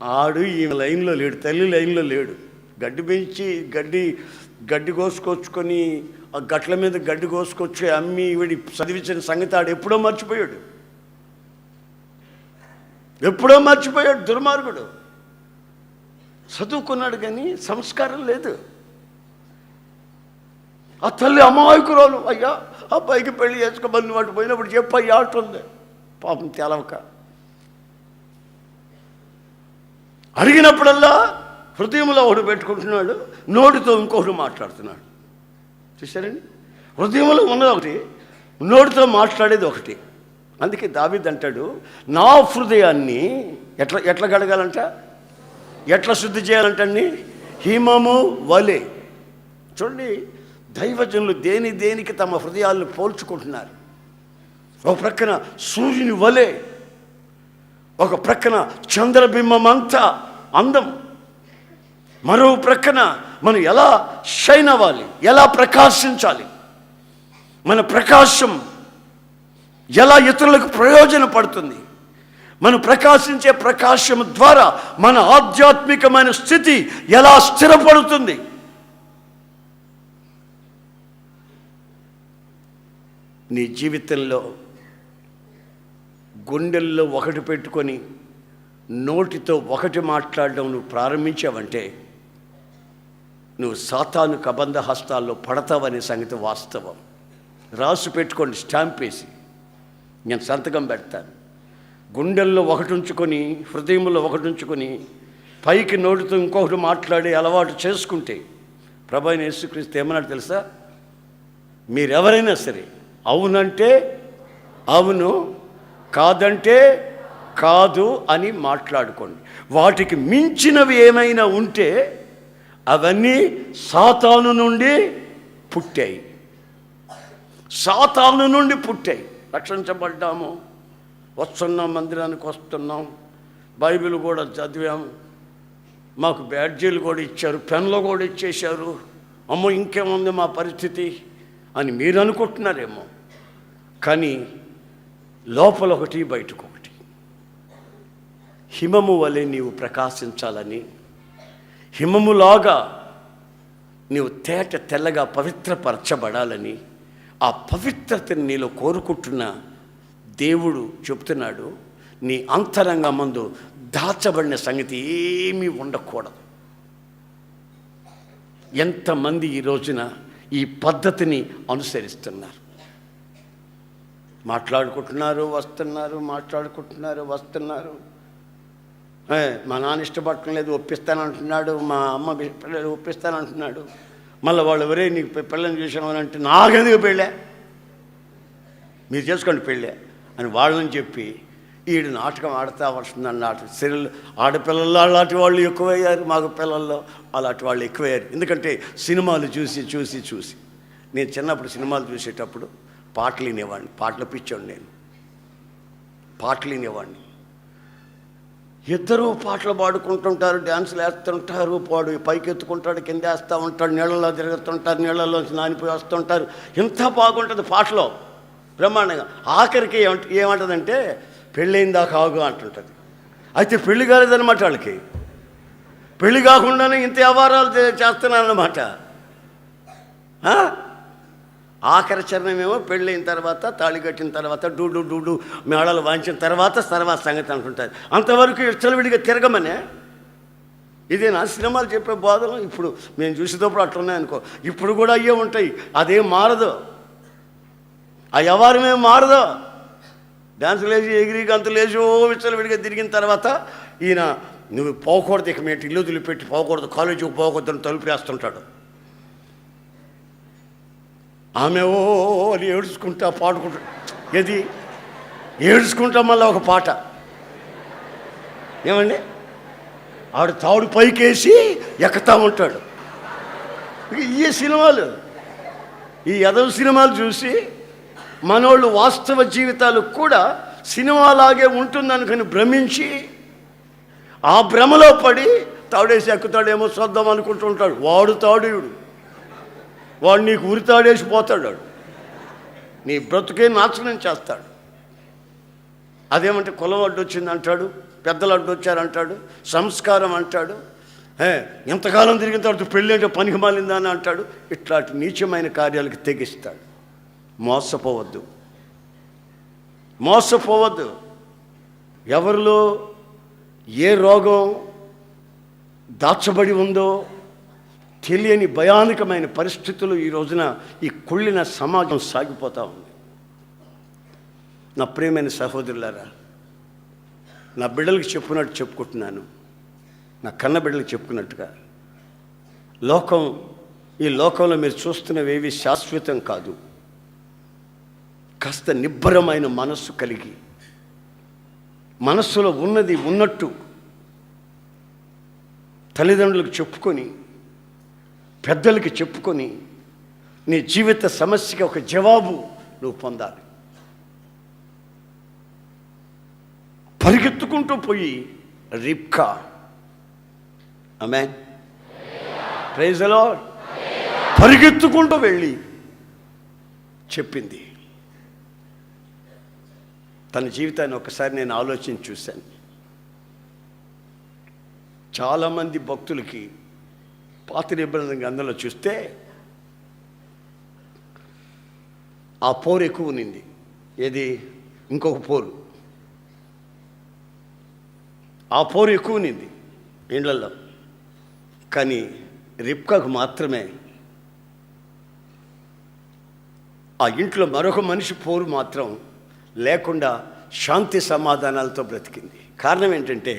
ఆడు ఈమె లైన్లో లేడు, తల్లి లైన్లో లేడు. గడ్డి పెంచి గడ్డి కోసుకొచ్చుకొని ఆ గట్ల మీద గడ్డి కోసుకొచ్చి అమ్మి వీడి చదివించిన సంగతి ఆడు ఎప్పుడో మర్చిపోయాడు. దుర్మార్గుడు. చదువుకున్నాడు కానీ సంస్కారం లేదు. ఆ తల్లి అమాయకురాలు. అయ్యా అబ్బాయికి పెళ్లి చేసుకోమని వాటి పోయినప్పుడు చెప్పయ్యా అంటుంది. పాపం తెలవక అడిగినప్పుడల్లా హృదయంలో ఒకటి పెట్టుకుంటున్నాడు, నోటితో ఇంకొకటి మాట్లాడుతున్నాడు. చూశారండి, హృదయంలో ఉన్నది ఒకటి, నోటితో మాట్లాడేది ఒకటి. అందుకే దావీదు అంటాడు, నా హృదయాన్ని ఎట్లా గడగాలంట, ఎట్లా శుద్ధి చేయాలంటండి? హిమము వలె. చూడండి, దైవజనులు దేనికి తమ హృదయాలను పోల్చుకుంటున్నారు. ఒక ప్రక్కన సూర్యుని వలె, ఒక ప్రక్కన చంద్రబింబం అంతా అందం, మరో ప్రక్కన మనం ఎలా షైన్ అవ్వాలి, ఎలా ప్రకాశించాలి, మన ప్రకాశం ఎలా ఇతరులకు ప్రయోజనపడుతుంది, మనం ప్రకాశించే ప్రకాశం ద్వారా మన ఆధ్యాత్మికమైన స్థితి ఎలా స్థిరపడుతుంది. నీ జీవితంలో గుండెల్లో ఒకటి పెట్టుకొని నోటితో ఒకటి మాట్లాడడం నువ్వు ప్రారంభించావంటే నువ్వు సాతాను కబంధ హస్తాల్లో పడతావనే సంగతి వాస్తవం. రాసి పెట్టుకోండి, స్టాంప్ వేసి. నేను సంతకం పెడతాను. గుండెల్లో ఒకటి ఉంచుకొని, హృదయంలో ఒకటి ఉంచుకొని పైకి నోటితో ఇంకొకటి మాట్లాడే అలవాటు చేసుకుంటే, ప్రభువైన యేసుక్రీస్తు ఏమన్నాడు తెలుసా? మీరెవరైనా సరే అవునంటే అవును, కాదంటే కాదు అని మాట్లాడుకోండి. వాటికి మించినవి ఏమైనా ఉంటే అవన్నీ సాతాను నుండి పుట్టాయి. రక్షించబడ్డాము, వస్తున్నాం, మందిరానికి వస్తున్నాం, బైబిల్ కూడా చదివాము, మాకు బ్యాడ్జీలు కూడా ఇచ్చారు, పెన్లు కూడా ఇచ్చేశారు, అమ్మో ఇంకేముంది మా పరిస్థితి అని మీరు అనుకుంటున్నారేమో. కానీ లోపల ఒకటి, బయటకు ఒకటి. హిమము వలె నీవు ప్రకాశించాలని, హిమములాగా నీవు తెల్లగా పవిత్రపరచబడాలని, ఆ పవిత్రతని నీలో కోరుకుంటున్న దేవుడు చెప్తున్నాడు, నీ అంతరంగమందు దాచబడిన సంగతి ఏమీ ఉండకూడదు. ఎంతమంది ఈ రోజున ఈ పద్ధతిని అనుసరిస్తున్నారు? మాట్లాడుకుంటున్నారు, వస్తున్నారు. మా నాన్న ఇష్టపడటం లేదు, ఒప్పిస్తానంటున్నాడు, మా అమ్మ పిల్లలు ఒప్పిస్తానంటున్నాడు. మళ్ళీ వాళ్ళు ఎవరే నీకు పిల్లని చూసాను అని అంటే, నాకెందుకు పెళ్ళే, మీరు చేసుకోండి పెళ్ళే అని వాళ్ళని చెప్పి ఈడు నాటకం ఆడుతూ వస్తుందన్న సీరియల్. ఆడపిల్లల్లో అలాంటి వాళ్ళు ఎక్కువయ్యారు, మగ పిల్లల్లో అలాంటి వాళ్ళు ఎక్కువయ్యారు. ఎందుకంటే సినిమాలు చూసి నేను చిన్నప్పుడు సినిమాలు చూసేటప్పుడు పాటలు వినేవాడిని. పాటలు పిచ్చాడు నేను, పాటలు వినేవాడిని. ఇద్దరు పాటలు పాడుకుంటుంటారు, డ్యాన్సులు వేస్తుంటారు, పైకి ఎత్తుకుంటాడు, కింద వేస్తూ ఉంటాడు, నీళ్ళలో తిరుగుతుంటారు, నీళ్ళలోంచి నానిపోయి వస్తుంటారు. ఎంత బాగుంటుంది పాటలో, బ్రహ్మాండంగా. ఆఖరికి ఏమంటుందంటే పెళ్ళయిందా కాగు అంటుంటుంది. అయితే పెళ్లి కాలేదన్నమాట వాళ్ళకి. పెళ్లి కాకుండానే ఇంత వ్యవహారాలు చేస్తున్నారన్నమాట. ఆఖరి చరణమేమో పెళ్ళైన తర్వాత, తాళి కట్టిన తర్వాత, డూడు డూడు మేళాలు వాయించిన తర్వాత సంగతి అంటుంటారు. అంతవరకు విడిగా తిరగమనే. ఇదే నా సినిమాలు చెప్పే బోధనలు ఇప్పుడు మేము చూసేటప్పుడు అట్లున్నాయనుకో, ఇప్పుడు కూడా అయ్యే ఉంటాయి. అదేం మారదు, ఆ వ్యవహారమేం మారదు. డ్యాన్సులు వేసి ఎగిరి గంతులు వేసి విడిగా తిరిగిన తర్వాత ఈయన నువ్వు పోకూడదు, ఇక మేము ఇల్లు వదిలిపెట్టి పోకూడదు, కాలేజీకి పోకూడదు అని తలుపు వేస్తుంటాడు. ఆమె అని ఏడుచుకుంటా పాడుకుంటా, ఏది ఏడుచుకుంటా మళ్ళీ ఒక పాట. ఏమండి, ఆవిడ తాడు పైకేసి ఎక్కుతా ఉంటాడు. ఈ సినిమాలు, ఈ యదవ సినిమాలు చూసి మనోళ్ళు వాస్తవ జీవితాలు కూడా సినిమాలాగే ఉంటుందనుకుని భ్రమించి ఆ భ్రమలో పడి తాడేసి ఎక్కుతాడేమో చూద్దాం అనుకుంటూ ఉంటాడు. వాడు తాడేయుడు, వాడు నీకు ఉరి తాడేసి పోతాడు, వాడు నీ బ్రతుకే నాశనం చేస్తాడు. అదేమంటే కులం అడ్డొచ్చింది అంటాడు, పెద్దలు అడ్డొచ్చారంటాడు, సంస్కారం అంటాడు, ఎంతకాలం తిరిగిన తర్వాత పెళ్ళి అంటే పనికి మాలిందా అని అంటాడు. ఇట్లాంటి నీచమైన కార్యాలకు తెగిస్తాడు. మోసపోవద్దు, మోసపోవద్దు. ఎవరిలో ఏ రోగం దాచబడి ఉందో తెలియని భయానకమైన పరిస్థితులు ఈ రోజున ఈ కుళ్ళిన సమాజం సాగిపోతూ ఉంది. నా ప్రియమైన సహోదరులారా, నా బిడ్డలకు చెప్పుకున్నట్టు చెప్పుకుంటున్నాను, నా కన్న బిడ్డలకు చెప్పుకున్నట్టుగా, ఈ లోకంలో మీరు చూస్తున్నవేవి శాశ్వతం కాదు. కాస్త నిబ్బరమైన మనస్సు కలిగి, మనస్సులో ఉన్నది ఉన్నట్టు తల్లిదండ్రులకు చెప్పుకొని, పెద్దలకి చెప్పుకొని, నీ జీవిత సమస్యకి ఒక జవాబు నువ్వు పొందాలి. పరిగెత్తుకుంటూ పోయి రిబ్కా, ఆమేన్, ప్రైజ్ ది లార్డ్, పరిగెత్తుకుంటూ వెళ్ళి చెప్పింది. తన జీవితాన్ని ఒకసారి నేను ఆలోచించి చూశాను. చాలామంది భక్తులకి పాత నిబంధన గ్రంథంలో చూస్తే ఆ పోరు ఎక్కువ ఉన్నింది. ఏది, ఇంకొక పోరు, ఆ పోరు ఎక్కువ ఉన్నింది ఇండ్లలో. కానీ రిబ్కాకు మాత్రమే ఆ ఇంట్లో మరొక మనిషి పోరు మాత్రం లేకుండా శాంతి సమాధానాలతో బ్రతికింది. కారణం ఏంటంటే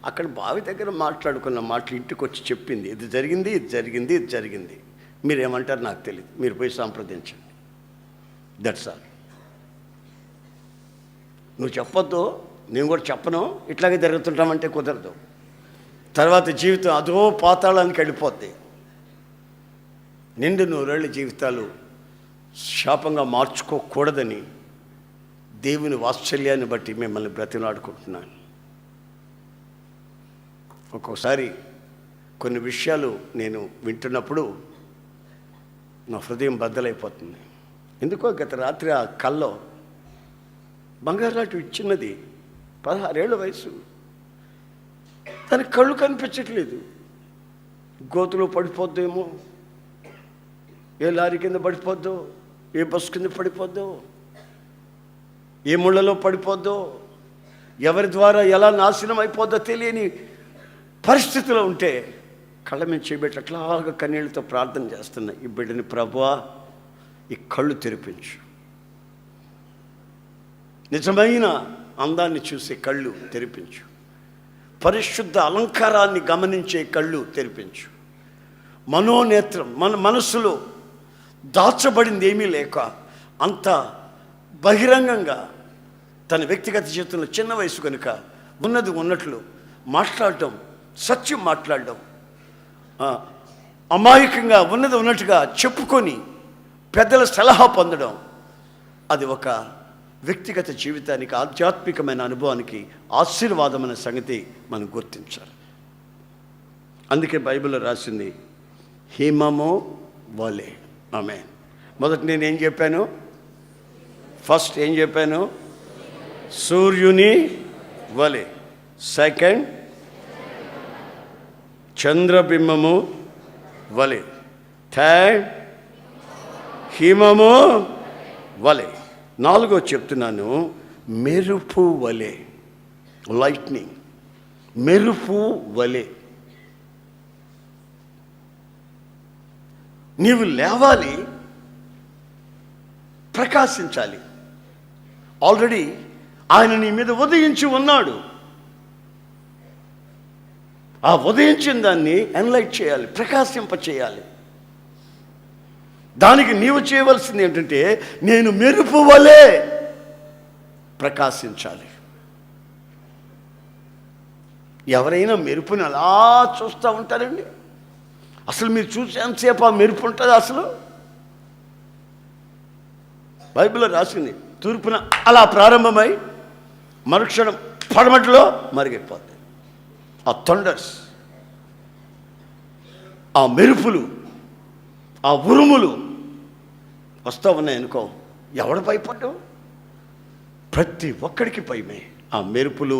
అక్కడ బావి దగ్గర మాట్లాడుకున్న మాటలు ఇంటికి వచ్చి చెప్పింది. ఇది జరిగింది, ఇది జరిగింది, ఇది జరిగింది. మీరేమంటారు నాకు తెలియదు, మీరు పోయి సంప్రదించండి. That's all. నువ్వు చెప్పొద్దు, నేను కూడా చెప్పను, ఇట్లాగే జరుగుతుంటామంటే కుదరదు. తర్వాత జీవితం అదో పాతాళానికి వెళ్ళిపోద్ది. నిండు నూరేళ్ళ జీవితాలు శాపంగా మార్చుకోకూడదని దేవుని వాత్సల్యాన్ని బట్టి మిమ్మల్ని బ్రతిలాడుకుంటున్నాను. ఒక్కోసారి కొన్ని విషయాలు నేను వింటున్నప్పుడు నా హృదయం బద్దలైపోతుంది. ఎందుకో గత రాత్రి ఆ కల్లో బంగారు లాంటి ఇచ్చినది, 16 ఏళ్ళ వయసు, దానికి కళ్ళు కనిపించట్లేదు. గోతులో పడిపోద్దేమో, ఏ లారీ కింద పడిపోద్దో, ఏ బస్సు కింద పడిపోద్దో, ఏ ముళ్ళలో పడిపోద్దో, ఎవరి ద్వారా ఎలా నాశనం అయిపోద్దో తెలియని పరిస్థితిలో ఉంటే కళ్ళ మీద చేయబెట్టి అట్లాగా కన్నీళ్ళతో ప్రార్థన చేస్తున్నా, ఈ బిడ్డని ప్రభువా ఈ కళ్ళు తెరిపించు, నిజమైన అందాన్ని చూసే కళ్ళు తెరిపించు, పరిశుద్ధ అలంకారాన్ని గమనించే కళ్ళు తెరిపించు, మనోనేత్రం, మన మనసులో దాచబడింది ఏమీ లేక అంత బహిరంగంగా తన వ్యక్తిగత జీవితంలో చిన్న వయసు కనుక ఉన్నది ఉన్నట్లు మాట్లాడటం, సత్యం మాట్లాడడం, అమాయకంగా ఉన్నది ఉన్నట్టుగా చెప్పుకొని పెద్దల సలహా పొందడం, అది ఒక వ్యక్తిగత జీవితానికి, ఆధ్యాత్మికమైన అనుభవానికి ఆశీర్వాదమైన సంగతి మనం గుర్తించాలి. అందుకే బైబిల్లో రాసింది హిమము వలె. ఆమేన్. మొదట నేనేం చెప్పాను? ఫస్ట్ ఏం చెప్పాను? సూర్యుని వలె. సెకండ్ చంద్రబింబము వలె. థర్డ్ హిమము వలె. నాలుగో చెప్తున్నాను, మెరుపు వలె. లైట్నింగ్, మెరుపు వలె. నీవు లేవాలి, ప్రకాశించాలి. ఆల్రెడీ ఆయన నీ మీద ఉదయించి ఉన్నాడు. ఆ ఉదయించిన దాన్ని ఎన్లైట్ చేయాలి, ప్రకాశింప చేయాలి. దానికి నీవు చేయవలసింది ఏంటంటే, నేను మెరుపు వలె ప్రకాశించాలి. ఎవరైనా మెరుపుని అలా చూస్తూ ఉంటారండి? అసలు మీరు చూసేంతసేపు ఆ మెరుపు ఉంటుంది? అసలు బైబిల్లో రాసింది, తూర్పున అలా ప్రారంభమై మరుక్షణం పడమటిలో మరిగిపోతుంది. ఆ థండర్స్, ఆ మెరుపులు, ఆ ఉరుములు వస్తూ ఉన్నాయనుకో, ఎవడు భయపడ్డావు? ప్రతి ఒక్కడికి భయమే ఆ మెరుపులు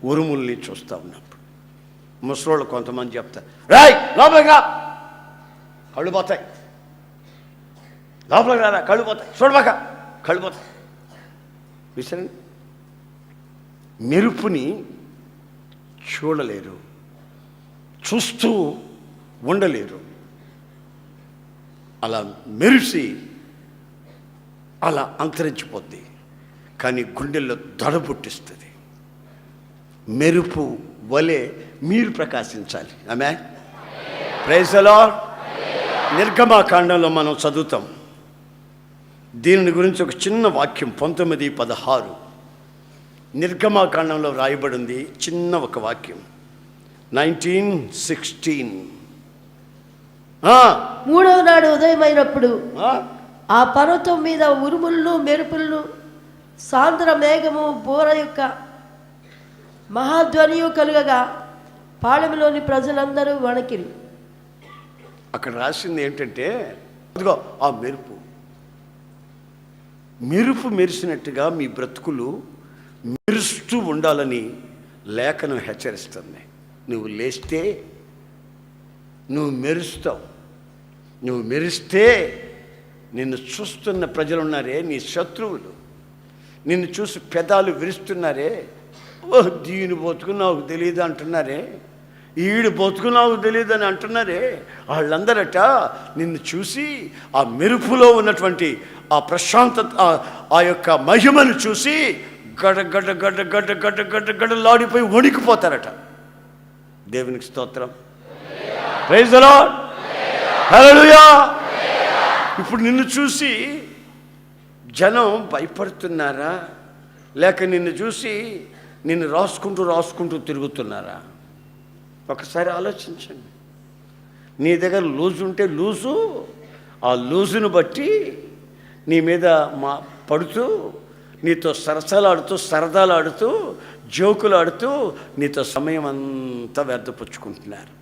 ఉరుముల్ని చూస్తూ ఉన్నప్పుడు. ముసలోళ్ళు కొంతమంది చెప్తారు, రాయ్ లోపలికి, కళ్ళు పోతాయి, లోపలికి రారా, కళ్ళు పోతాయి, చూడబాక, కళ్ళు పోతాయి. విసరండి. మెరుపుని చూడలేరు, చూస్తూ ఉండలేరు. అలా మెరిసి అలా అంతరించిపోద్ది. కానీ గుండెల్లో దడ పుట్టిస్తుంది. మెరుపు వలె మీరు ప్రకాశించాలి. ఆమె ప్రైజ్ ది లార్డ్. నిర్గమకాండంలో మనం చదువుతాం దీని గురించి ఒక చిన్న వాక్యం. 19:16 నిర్గమకాండంలో రాయబడింది చిన్న ఒక వాక్యం. 19:16 మూడవ నాడు ఉదయమైనప్పుడు ఆ పర్వతం మీద ఉరుములను మెరుపులను సాంద్ర మేఘము బోర యొక్క మహాధ్వనియు కలుగగా పాళెంలోని ప్రజలందరూ వణకిరి. అక్కడ రాసింది ఏంటంటే, అదిగో ఆ మెరుపు, మెరుపు మెరిసినట్టుగా మీ బ్రతుకులు మెరుస్తూ ఉండాలని లేఖనం హెచ్చరిస్తుంది. నువ్వు లేస్తే నువ్వు మెరుస్తావు. నువ్వు మెరిస్తే నిన్ను చూస్తున్న ప్రజలున్నారే, నీ శత్రువులు నిన్ను చూసి పెదాలు విరుస్తున్నారే, ఓ దీని బతుకు నాకు తెలియదు అంటున్నారే, ఈడు బతుకు నాకు తెలియదు అని అంటున్నారే, వాళ్ళందరట నిన్ను చూసి ఆ మెరుపులో ఉన్నటువంటి ఆ ప్రశాంతత, ఆ యొక్క మహిమను చూసి గడ గడ గడ గడ గడ గడ గడలాడిపోయి వణికిపోతారట. దేవునికి స్తోత్రం. Praise the lord. హల్లెలూయా. ఇప్పుడు నిన్ను చూసి జనం భయపడుతున్నారా, లేక నిన్ను చూసి నిన్ను రాసుకుంటూ తిరుగుతున్నారా? ఒకసారి ఆలోచించండి. నీ దగ్గర లూజు ఉంటే లూజు, ఆ లూజును బట్టి నీ మీద పడుతూ, నీతో సరదాలు ఆడుతూ జోకులు ఆడుతూ నీతో సమయం అంతా వ్యర్థపుచ్చుకుంటున్నారు.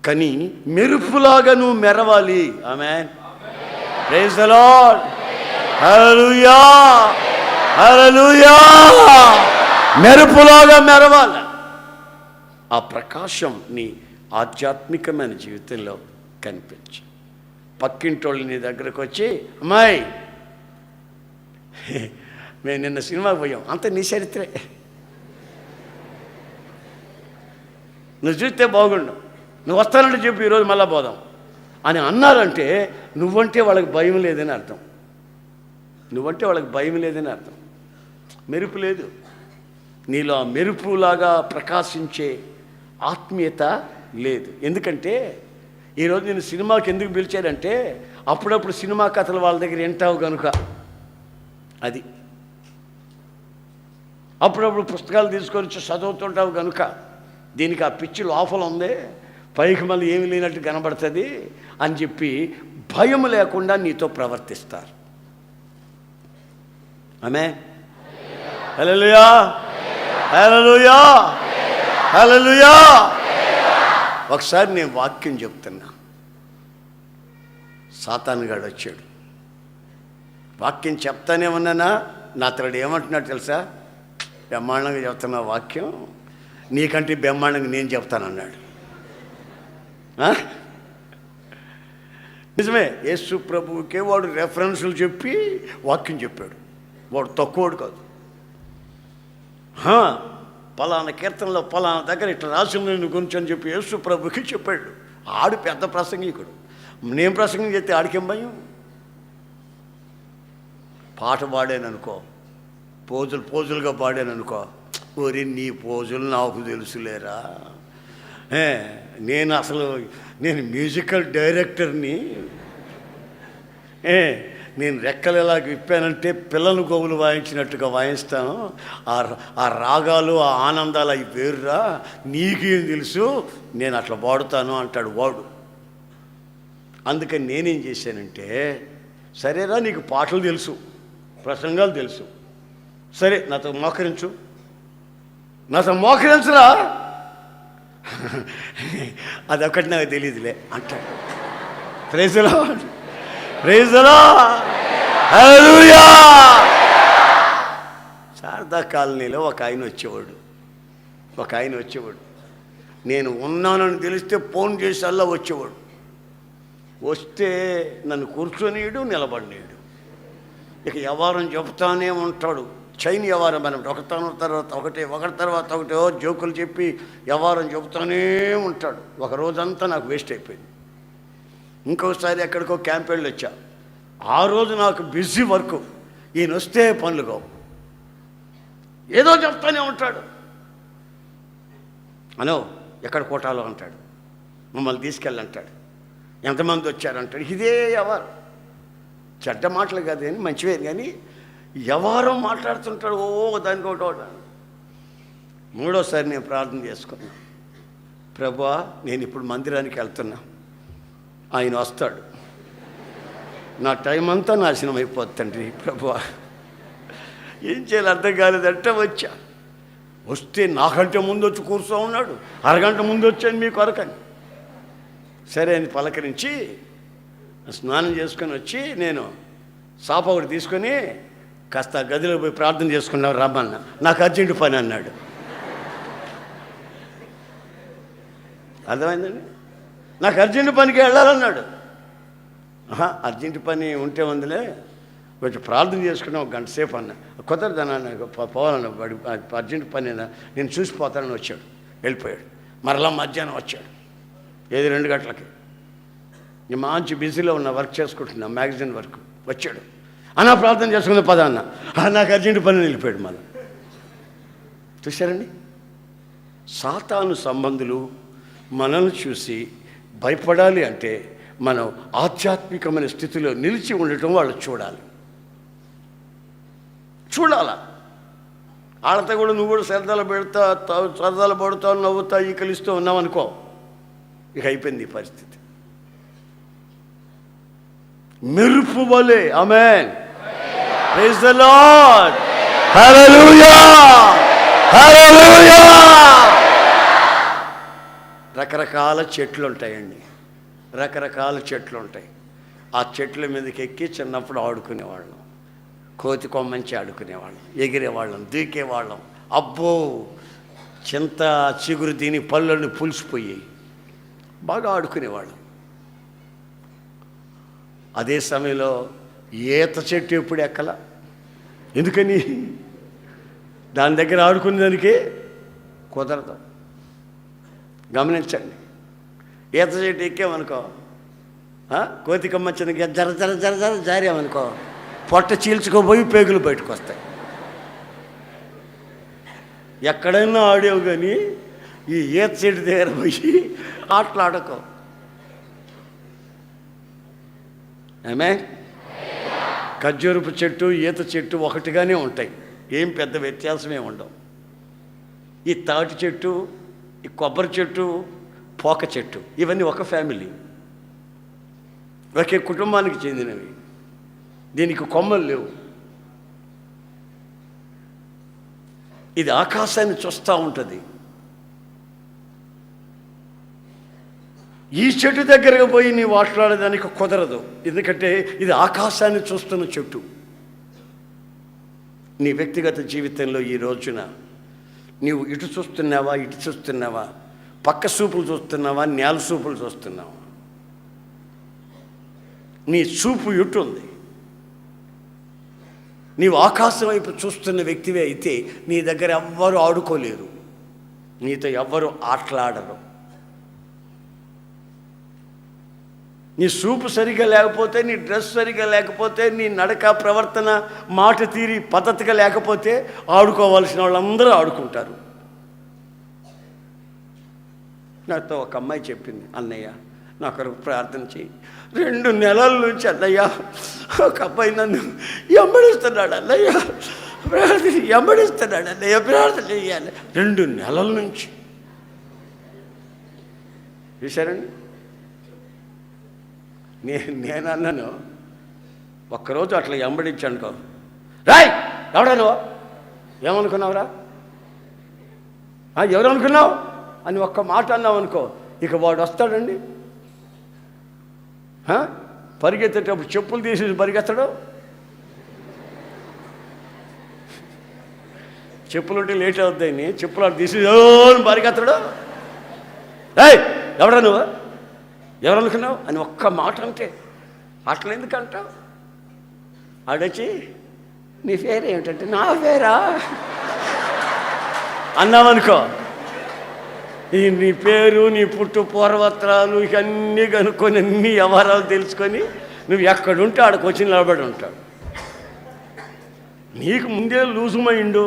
కానీ మెరుపులాగా నువ్వు మెరవాలి. ఆమేన్. Praise the lord. హల్లెలూయా, హల్లెలూయా. మెరుపులాగా మెరవాలి. ఆ ప్రకాశం నీ ఆధ్యాత్మికమైన జీవితంలో కనిపించు. పక్కింటోళ్ళు నీ దగ్గరకు వచ్చి, అమ్మాయి మేము నిన్న సినిమాకి పోయాం, అంత నీ చరిత్రే, నువ్వు చూస్తే బాగుండు, నువ్వు వస్తానంటే చెప్పు ఈరోజు మళ్ళా పోదాం అని అన్నారంటే నువ్వంటే వాళ్ళకి భయం లేదని అర్థం. నువ్వంటే వాళ్ళకి భయం లేదని అర్థం. మెరుపు లేదు నీలో. ఆ మెరుపులాగా ప్రకాశించే ఆత్మీయత లేదు. ఎందుకంటే ఈరోజు నేను సినిమాకి ఎందుకు పిలిచాడంటే, అప్పుడప్పుడు సినిమా కథలు వాళ్ళ దగ్గర వింటావు కనుక. అది అప్పుడప్పుడు పుస్తకాలు తీసుకొని చదువుతుంటావు కనుక. దీనికి ఆ పిచ్చి లోపల ఉంది, పైకి మళ్ళీ ఏమి లేనట్టు కనబడుతుంది అని చెప్పి భయం లేకుండా నీతో ప్రవర్తిస్తారు. ఆమేన్. హల్లెలూయా, హల్లెలూయా, హల్లెలూయా. ఒకసారి నేను వాక్యం చెప్తున్నా, సాతానుగాడు వచ్చాడు. వాక్యం చెప్తానే ఉన్నానా, నా అతడు ఏమంటున్నాడు తెలుసా? బ్రహ్మాండంగా చెప్తున్నా వాక్యం, నీకంటే బ్రహ్మాండంగా నేను చెప్తానన్నాడు. నిజమే, యేసు ప్రభువుకే వాడు రెఫరెన్సులు చెప్పి వాక్యం చెప్పాడు. వాడు తక్కువడు కాదు. పలానా కీర్తనలో పలానా దగ్గర ఇట్లా రాసి నేను గురించి అని చెప్పి యేసు ప్రభుకి చెప్పాడు. ఆడు పెద్ద ప్రసంగికుడు. నేను ప్రసంగం చేస్తే ఆడికేం భయం? పాట పాడాననుకో, పోజులుగా పాడాననుకో, ఓరి నీ పోజులు నాకు తెలుసులేరా, నేను మ్యూజికల్ డైరెక్టర్ని, నేను రెక్కలు ఎలా విప్పానంటే పిల్లలు గోవులు వాయించినట్టుగా వాయిస్తాను. ఆ రాగాలు, ఆ ఆనందాలు అవి వేరురా, నీకేం తెలుసు, నేను అట్లా పాడుతాను అంటాడు వాడు. అందుకని నేనేం చేశానంటే, సరేరా నీకు పాటలు తెలుసు, ప్రసంగాలు తెలుసు, సరే నాతో మోకరించరా, అదొకటి నాకు తెలియదులే అంటాడు. Praise the lord, praise the lord, హల్లెలూయా. శారదా కాలనీలో ఒక ఆయన వచ్చేవాడు. నేను ఉన్నానని తెలిస్తే ఫోన్ చేసి అలా వచ్చేవాడు. వస్తే నన్ను కూర్చొనియడు, నిలబడినాడు. ఇక వ్యవహారం చెప్తానే ఉంటాడు. చైన్ వ్యవహారం మనం ఒకటి తర్వాత ఒకటో జోకులు చెప్పి వ్యవహారం చెబుతూనే ఉంటాడు. ఒక రోజంతా నాకు వేస్ట్ అయిపోయింది. ఇంకొకసారి ఎక్కడికో క్యాంప్ వెళ్ళి వచ్చా. ఆ రోజు నాకు బిజీ వర్క్. ఈయన వస్తే పనులు కావు, ఏదో చెప్తానే ఉంటాడు. అనో ఎక్కడ కోటాలో అంటాడు, మమ్మల్ని తీసుకెళ్ళంటాడు, ఎంతమంది వచ్చారంటాడు. ఇదే వ్యవహారం. చెడ్డ మాటలు కాదు కానీ మంచివే, కానీ వ్యవహారం మాట్లాడుతుంటాడు. దానికి ఒకటి. మూడోసారి నేను ప్రార్థన చేసుకున్నా, ప్రభువా నేను ఇప్పుడు మందిరానికి వెళ్తున్నా, ఆయన వస్తాడు, నా టైం అంతా నాశనం అయిపోతుందండి ప్రభువా, ఏం చేయాలి అర్థం కాలేదంటే వచ్చా. వస్తే నాకంటే ముందు వచ్చి కూర్చో ఉన్నాడు. అరగంట ముందు వచ్చాను మీ కొరకని. సరే అని పలకరించి స్నానం చేసుకొని వచ్చి నేను సాప ఒకటి తీసుకొని కాస్త గదిలో పోయి ప్రార్థన చేసుకున్నావు రమ్మన్నా. నాకు అర్జెంటు పని అన్నాడు. అర్థమైందండి? నాకు అర్జెంటు పనికి వెళ్ళాలన్నాడు. అర్జెంటు పని ఉంటే ఉందిలే, కొంచెం ప్రార్థన చేసుకున్నా ఒక గంట సేపు అన్న. కుదరదన్నా, పోవాలన్నా, వాడి అర్జెంటు పని నేను చూసిపోతానని వచ్చాడు. వెళ్ళిపోయాడు. మరలా మధ్యాహ్నం వచ్చాడు. 2 గంటలకి. నేను మంచి బిజీలో ఉన్న, వర్క్ చేసుకుంటున్నా, మ్యాగజైన్ వర్క్. వచ్చాడు. అన్నా ప్రార్థన చేసుకున్న పద అన్న. నాకు అర్జెంటు పని వెళ్ళిపోయాడు. మళ్ళీ చూశారండి, సాతాను సంబంధులు మనల్ని చూసి భయపడాలి అంటే మనం ఆధ్యాత్మికమైన స్థితిలో నిలిచి ఉండటం వాళ్ళు చూడాలా. వాళ్ళతో కూడా నువ్వు కూడా సరదాలు పడుతావు, నవ్వుతా, ఈకలిస్తూ ఉన్నావు అనుకో, ఇక అయిపోయింది ఈ పరిస్థితి. మెరుపు వలె. ఆమేన్, ప్రైజ్ ది లార్డ్, హల్లెలూయా, హల్లెలూయా. రకరకాల చెట్లు ఉంటాయండి, రకరకాల చెట్లు ఉంటాయి. ఆ చెట్ల మీదకి ఎక్కి చిన్నప్పుడు ఆడుకునేవాళ్ళం, కోతి కొమ్మంచి ఆడుకునేవాళ్ళం, ఎగిరేవాళ్ళం, దూకేవాళ్ళం. అబ్బో, చింత చిగురు తిని పళ్ళని పులిసిపోయి బాగా ఆడుకునేవాళ్ళం. అదే సమయంలో ఈత చెట్టు ఎప్పుడు ఎక్కల. ఎందుకని? దాని దగ్గర ఆడుకునే దానికి కుదరదు. గమనించండి, ఈత చెట్టు ఎక్కామనుకో, కోతి కొమ్మచ్చిన జర జర జర జర జారామనుకో, పొట్ట చీల్చుకోపోయి పేగులు బయటకు వస్తాయి. ఎక్కడైనా ఆడావు కానీ ఈ ఈత చెట్టు దగ్గర పోయి ఆటలాడకో. ఆమె ఖర్జూరపు చెట్టు, ఈత చెట్టు ఒకటిగానే ఉంటాయి, ఏం పెద్ద వ్యత్యాసమే ఉండవు. ఈ తాటి చెట్టు, ఈ కొబ్బరి చెట్టు, పోక చెట్టు, ఇవన్నీ ఒక ఫ్యామిలీ, ఒకే కుటుంబానికి చెందినవి. దీనికి కొమ్మలు లేవు. ఇది ఆకాశాన్ని చూస్తూ ఉంటుంది. ఈ చెట్టు దగ్గరకు పోయి నీవు మాట్లాడేదానికి కుదరదు, ఎందుకంటే ఇది ఆకాశాన్ని చూస్తున్న చెట్టు. నీ వ్యక్తిగత జీవితంలో ఈ రోజున నీవు ఇటు చూస్తున్నావా, ఇటు చూస్తున్నావా, పక్క చూపులు చూస్తున్నావా, నేల చూపులు చూస్తున్నావా? నీ చూపు ఇటు ఉంది. నీవు ఆకాశం వైపు చూస్తున్న వ్యక్తివే అయితే నీ దగ్గర ఎవ్వరూ ఆడుకోలేరు, నీతో ఎవ్వరూ ఆటలాడరు. నీ చూపు సరిగా లేకపోతే, నీ డ్రెస్ సరిగా లేకపోతే, నీ నడక ప్రవర్తన మాట తీరి పద్ధతిగా లేకపోతే ఆడుకోవాల్సిన వాళ్ళందరూ ఆడుకుంటారు. నాతో ఒక అమ్మాయి చెప్పింది, అన్నయ్య నా కొరకు ప్రార్థన చేయి. 2 నెలల నుంచి అన్నయ్య ఒక అబ్బాయి నన్ను ఎంబడిస్తున్నాడు అన్నయ్య, ఎంబడిస్తున్నాడు అన్నయ్య, ప్రార్థన చేయాలి. 2 నెలల నుంచి. చూశారండి, నేను అన్నాను, ఒక్కరోజు అట్లా ఎంబడించానుకో, రాయ్ ఎవడా నువ్వు, ఏమనుకున్నావురా, ఎవరు అనుకున్నావు అని ఒక్క మాట అన్నావు అనుకో, ఇక వాడు వస్తాడండి. పరిగెత్తేటప్పుడు చెప్పులు తీసి పరిగెత్తడు, చెప్పులు ఉంటే లేట్ అవుతాయని చెప్పులు అటు తీసి పరిగెత్తడు. రాయ్ ఎవడా నువ్వు, ఎవరు అనుకున్నావు అని ఒక్క మాట అంటే, అట్లా ఎందుకంటావు? ఆడొచ్చి నీ పేరు ఏమిటంటే, నా పేరా అన్నావనుకో, నీ పేరు, నీ పుట్టు పూర్వత్రాలు ఇవన్నీ కనుక్కొని అన్ని వ్యవహారాలు తెలుసుకొని నువ్వు ఎక్కడుంటే ఆడకు వచ్చి నిలబడి ఉంటాడు. నీకు ముందే లూజు మైండు.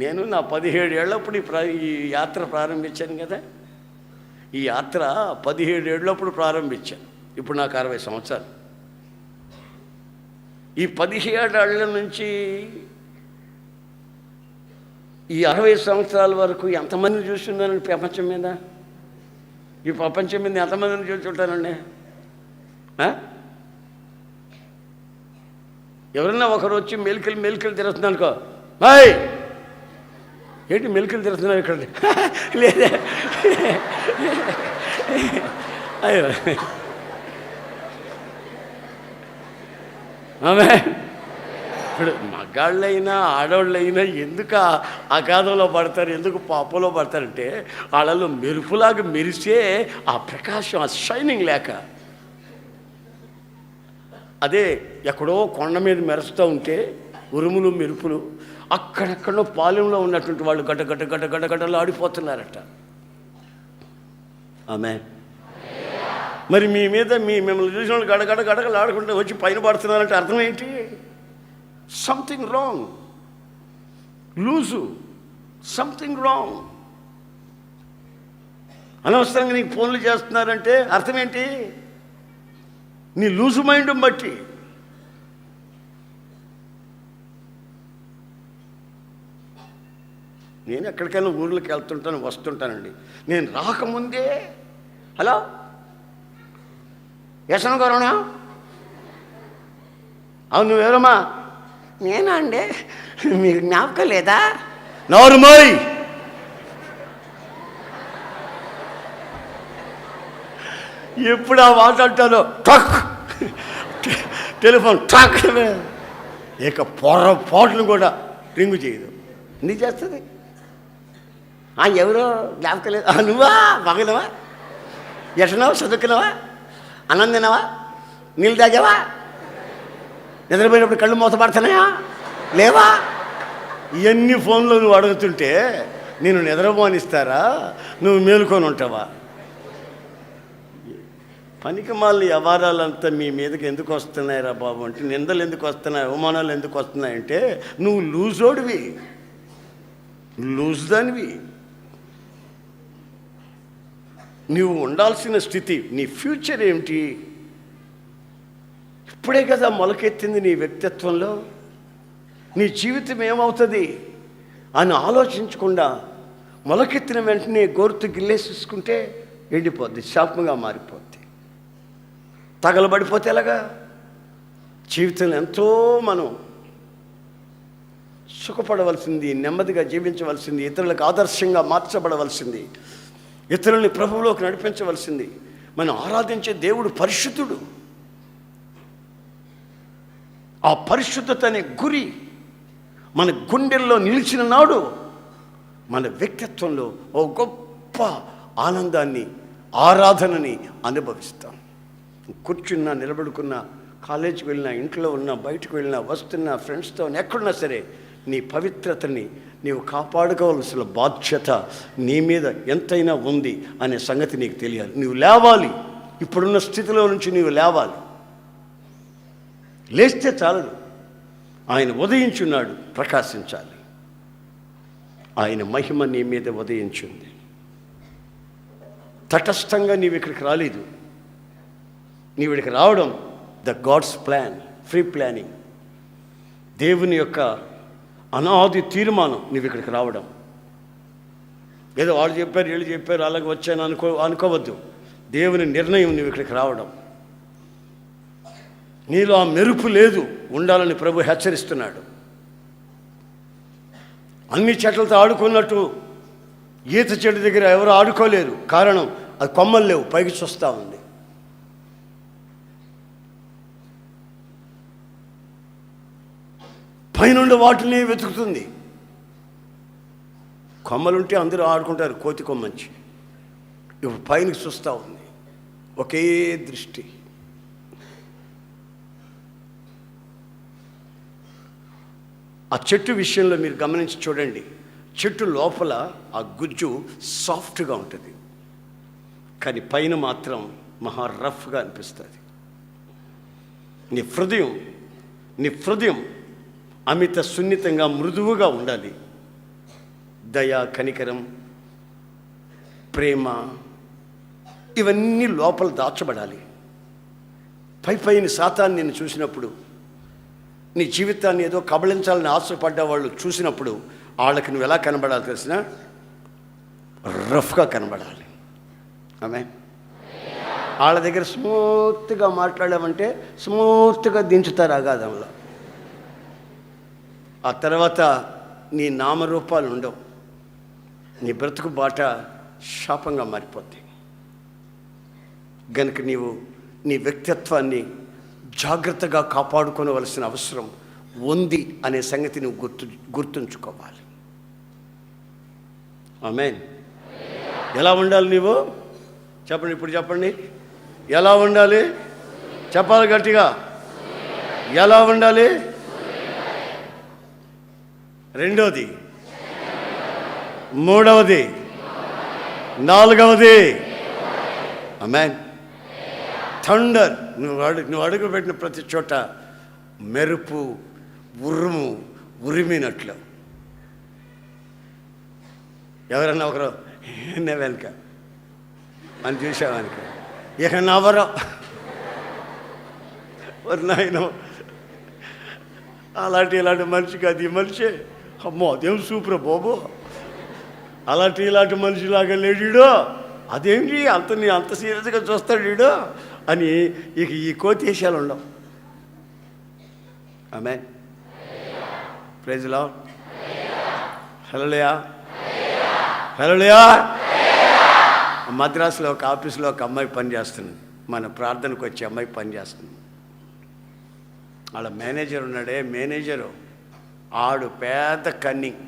నేను నా 17 ఏళ్ళప్పుడు ఈ యాత్ర ప్రారంభించాను కదా. ఈ యాత్ర 17 ఏళ్ళప్పుడు ప్రారంభించాను. ఇప్పుడు నాకు 60 సంవత్సరాలు. ఈ 17 ఏళ్ళ నుంచి ఈ 60 సంవత్సరాల వరకు ఎంతమందిని చూస్తున్నానండి ప్రపంచం మీద? ఈ ప్రపంచం మీద ఎంతమందిని చూస్తుంటానండి? ఎవరన్నా ఒకరు వచ్చి మెలికలు తిరుగుతున్నాను అనుకో, బాయ్ ఏంటి మెలికలు తిరుగుతున్నావు ఇక్కడ? లేదా అయ్యో ఆమె ఇప్పుడు మగాళ్ళైనా ఆడవాళ్ళైనా ఎందుకు అగాధంలో పడతారు, ఎందుకు పాపంలో పడతారంటే వాళ్ళలో మెరుపులాగా మెరిసే ఆ ప్రకాశం, ఆ షైనింగ్ లేక. అదే ఎక్కడో కొండ మీద మెరుస్తూ ఉంటే ఉరుములు మెరుపులు, అక్కడెక్కడో పాలెంలో ఉన్నటువంటి వాళ్ళు గడ్డలు ఆడిపోతున్నారట. ఆమె మరి మీ మీద మిమ్మల్ని చూసిన వాళ్ళు గడగడలు ఆడుకుంటే వచ్చి పైన పడుతున్నారంటే అర్థం ఏంటి? Something wrong, loose, something wrong. అనవసరంగా నీకు ఫోన్లు చేస్తున్నారంటే అర్థం ఏంటి? నీ లూజు మైండ్ బట్టి. నేను ఎక్కడికైనా ఊర్లోకి వెళ్తుంటాను, వస్తుంటానండి. నేను రాకముందే హలో యశన్ గారునా, అవును నువ్వెవరమ్మా? నేనా అండి, మీకు జ్ఞాపకం లేదా? నోరుమోయ్, ఎప్పుడు ఆ మాట అంటాను టక్ టెలిఫోన్ టక్, ఇక పొరపాటును కూడా రింగు చేయదు. ఎందుకు చేస్తుంది? ఎవరో జ్ఞాపకం లేదు. నువ్వా? బాగలేవా? ఎట్లనావా? చదువుకున్నావా? అన్నం తిన్నావా? నీళ్ళు తాగావా? నిద్రపోయినప్పుడు కళ్ళు మూతపడుతున్నాయా లేవా? ఇవన్నీ ఫోన్లో నువ్వు అడుగుతుంటే నేను నిద్రపోనిస్తారా? నువ్వు మేలుకొని ఉంటావా? పనికి మాలిన వ్యవహారాలంతా మీ మీదకి ఎందుకు వస్తున్నాయిరా బాబు అంటే, నిందలు ఎందుకు వస్తున్నాయి, అవమానాలు ఎందుకు వస్తున్నాయంటే నువ్వు లూజోడివి, లూజ్ దానివి. నువ్వు ఉండాల్సిన స్థితి, నీ ఫ్యూచర్ ఏమిటి? ఇప్పుడే కదా మొలకెత్తింది నీ వ్యక్తిత్వంలో. నీ జీవితం ఏమవుతుంది అని ఆలోచించకుండా మొలకెత్తిన వెంటనే గోరుతో గిల్లేసేసుకుంటే ఎండిపోద్ది, శాపంగా మారిపోద్ది. తగలబడిపోతే ఎలాగా? జీవితంలో ఎంతో మనం సుఖపడవలసింది, నెమ్మదిగా జీవించవలసింది, ఇతరులకు ఆదర్శంగా మార్చబడవలసింది, ఇతరుల్ని ప్రభువులోకి నడిపించవలసింది. మనం ఆరాధించే దేవుడు పరిశుద్ధుడు. ఆ పరిశుద్ధత అనే గురి మన గుండెల్లో నిలిచిన నాడు మన వ్యక్తిత్వంలో ఓ గొప్ప ఆనందాన్ని, ఆరాధనని అనుభవిస్తాం. కూర్చున్నా, నిలబడుకున్నా, కాలేజీకి వెళ్ళినా, ఇంట్లో ఉన్నా, బయటకు వెళ్ళినా, వస్తున్నా, ఫ్రెండ్స్తో ఎక్కడున్నా సరే నీ పవిత్రతని నీవు కాపాడుకోవాల్సిన బాధ్యత నీ మీద ఎంతైనా ఉంది అనే సంగతి నీకు తెలియాలి. నీవు లేవాలి. ఇప్పుడున్న స్థితిలో నుంచి నీవు లేవాలి. లేస్తే చాలదు. ఆయన ఉదయించున్నాడు, ప్రకాశించాలి. ఆయన మహిమ నీ మీద ఉదయించింది. తటస్థంగా నీవు ఇక్కడికి రాలేదు. నీవు ఇక్కడికి రావడం the God's plan, free planning, దేవుని యొక్క అనాది తీర్మానం. నీవు ఇక్కడికి రావడం ఏదో వాళ్ళు చెప్పారు, వీళ్ళు చెప్పారు, అలాగే వచ్చాను అనుకోవద్దు. దేవుని నిర్ణయం నువ్వు ఇక్కడికి రావడం. నీలో ఆ మెరుపు లేదు, ఉండాలని ప్రభు హెచ్చరిస్తున్నాడు. అన్ని చెట్లతో ఆడుకున్నట్టు ఈత చెట్టు దగ్గర ఎవరు ఆడుకోలేరు. కారణం అది కొమ్మలు లేవు, పైకి చూస్తూ ఉంది. పైనుండి వాటిని వెతుకుతుంది. కొమ్మలుంటే అందరూ ఆడుకుంటారు, కోతి కొమ్మంచి. ఇప్పుడు పైనకి చూస్తూ ఉంది, ఒకే దృష్టి. ఆ చెట్టు విషయంలో మీరు గమనించి చూడండి. చెట్టు లోపల ఆ గుజ్జు సాఫ్ట్గా ఉంటుంది, కానీ పైన మాత్రం మహా రఫ్గా అనిపిస్తుంది. నీ హృదయం అమిత సున్నితంగా, మృదువుగా ఉండాలి. దయ, కనికరం, ప్రేమ ఇవన్నీ లోపల దాచబడాలి. పైన సాతాన్ని నేను చూసినప్పుడు, నీ జీవితాన్ని ఏదో కబళించాలని ఆశపడ్డ వాళ్ళు చూసినప్పుడు వాళ్ళకి నువ్వు ఎలా కనబడాలి తెలిసిన? రఫ్గా కనబడాలి. ఆమె వాళ్ళ దగ్గర స్మూత్గా మాట్లాడామంటే స్మూత్గా దించుతారు అగాధంలో. ఆ తర్వాత నీ నామరూపాలు ఉండవు. నీ బ్రతుకు బాట శాపంగా మారిపోద్ది. గనుక నీవు నీ వ్యక్తిత్వాన్ని జాగ్రత్తగా కాపాడుకోవలసిన అవసరం ఉంది అనే సంగతి నువ్వు గుర్తుంచుకోవాలి. ఆమేన్. ఎలా ఉండాలి నీవు? చెప్పండి, ఇప్పుడు చెప్పండి. ఎలా ఉండాలి? చెప్పాలి గట్టిగా. ఎలా ఉండాలి? రెండవది, మూడవది, నాలుగవది. ఆమేన్. థండర్. నువ్వు అడుగు పెట్టిన ప్రతి చోట మెరుపు, ఉరిమినట్లు. ఎవరన్నా ఒకరు వెనుక అని చూసావనుక, ఇక నవరో నాయన ఇలాంటి మనిషి కాదు ఈ మనిషి. అమ్మో అదేం సూపర్ బాబు, ఇలాంటి మనిషిలాగా లేడీడో, అదేంటి అంత సీరియస్గా చూస్తాడు వీడు అని ఇక ఈ కోతేశాలు ఉండవు. ఆమేన్. Praise the lord. హల్లెలూయా, హల్లెలూయా. మద్రాసులో ఒక ఆఫీసులో ఒక అమ్మాయి పనిచేస్తుంది. మన ప్రార్థనకు వచ్చే అమ్మాయి పనిచేస్తుంది. వాళ్ళ మేనేజర్ ఉన్నాడే, మేనేజరు ఆడు పెద్ద కన్నింగ్,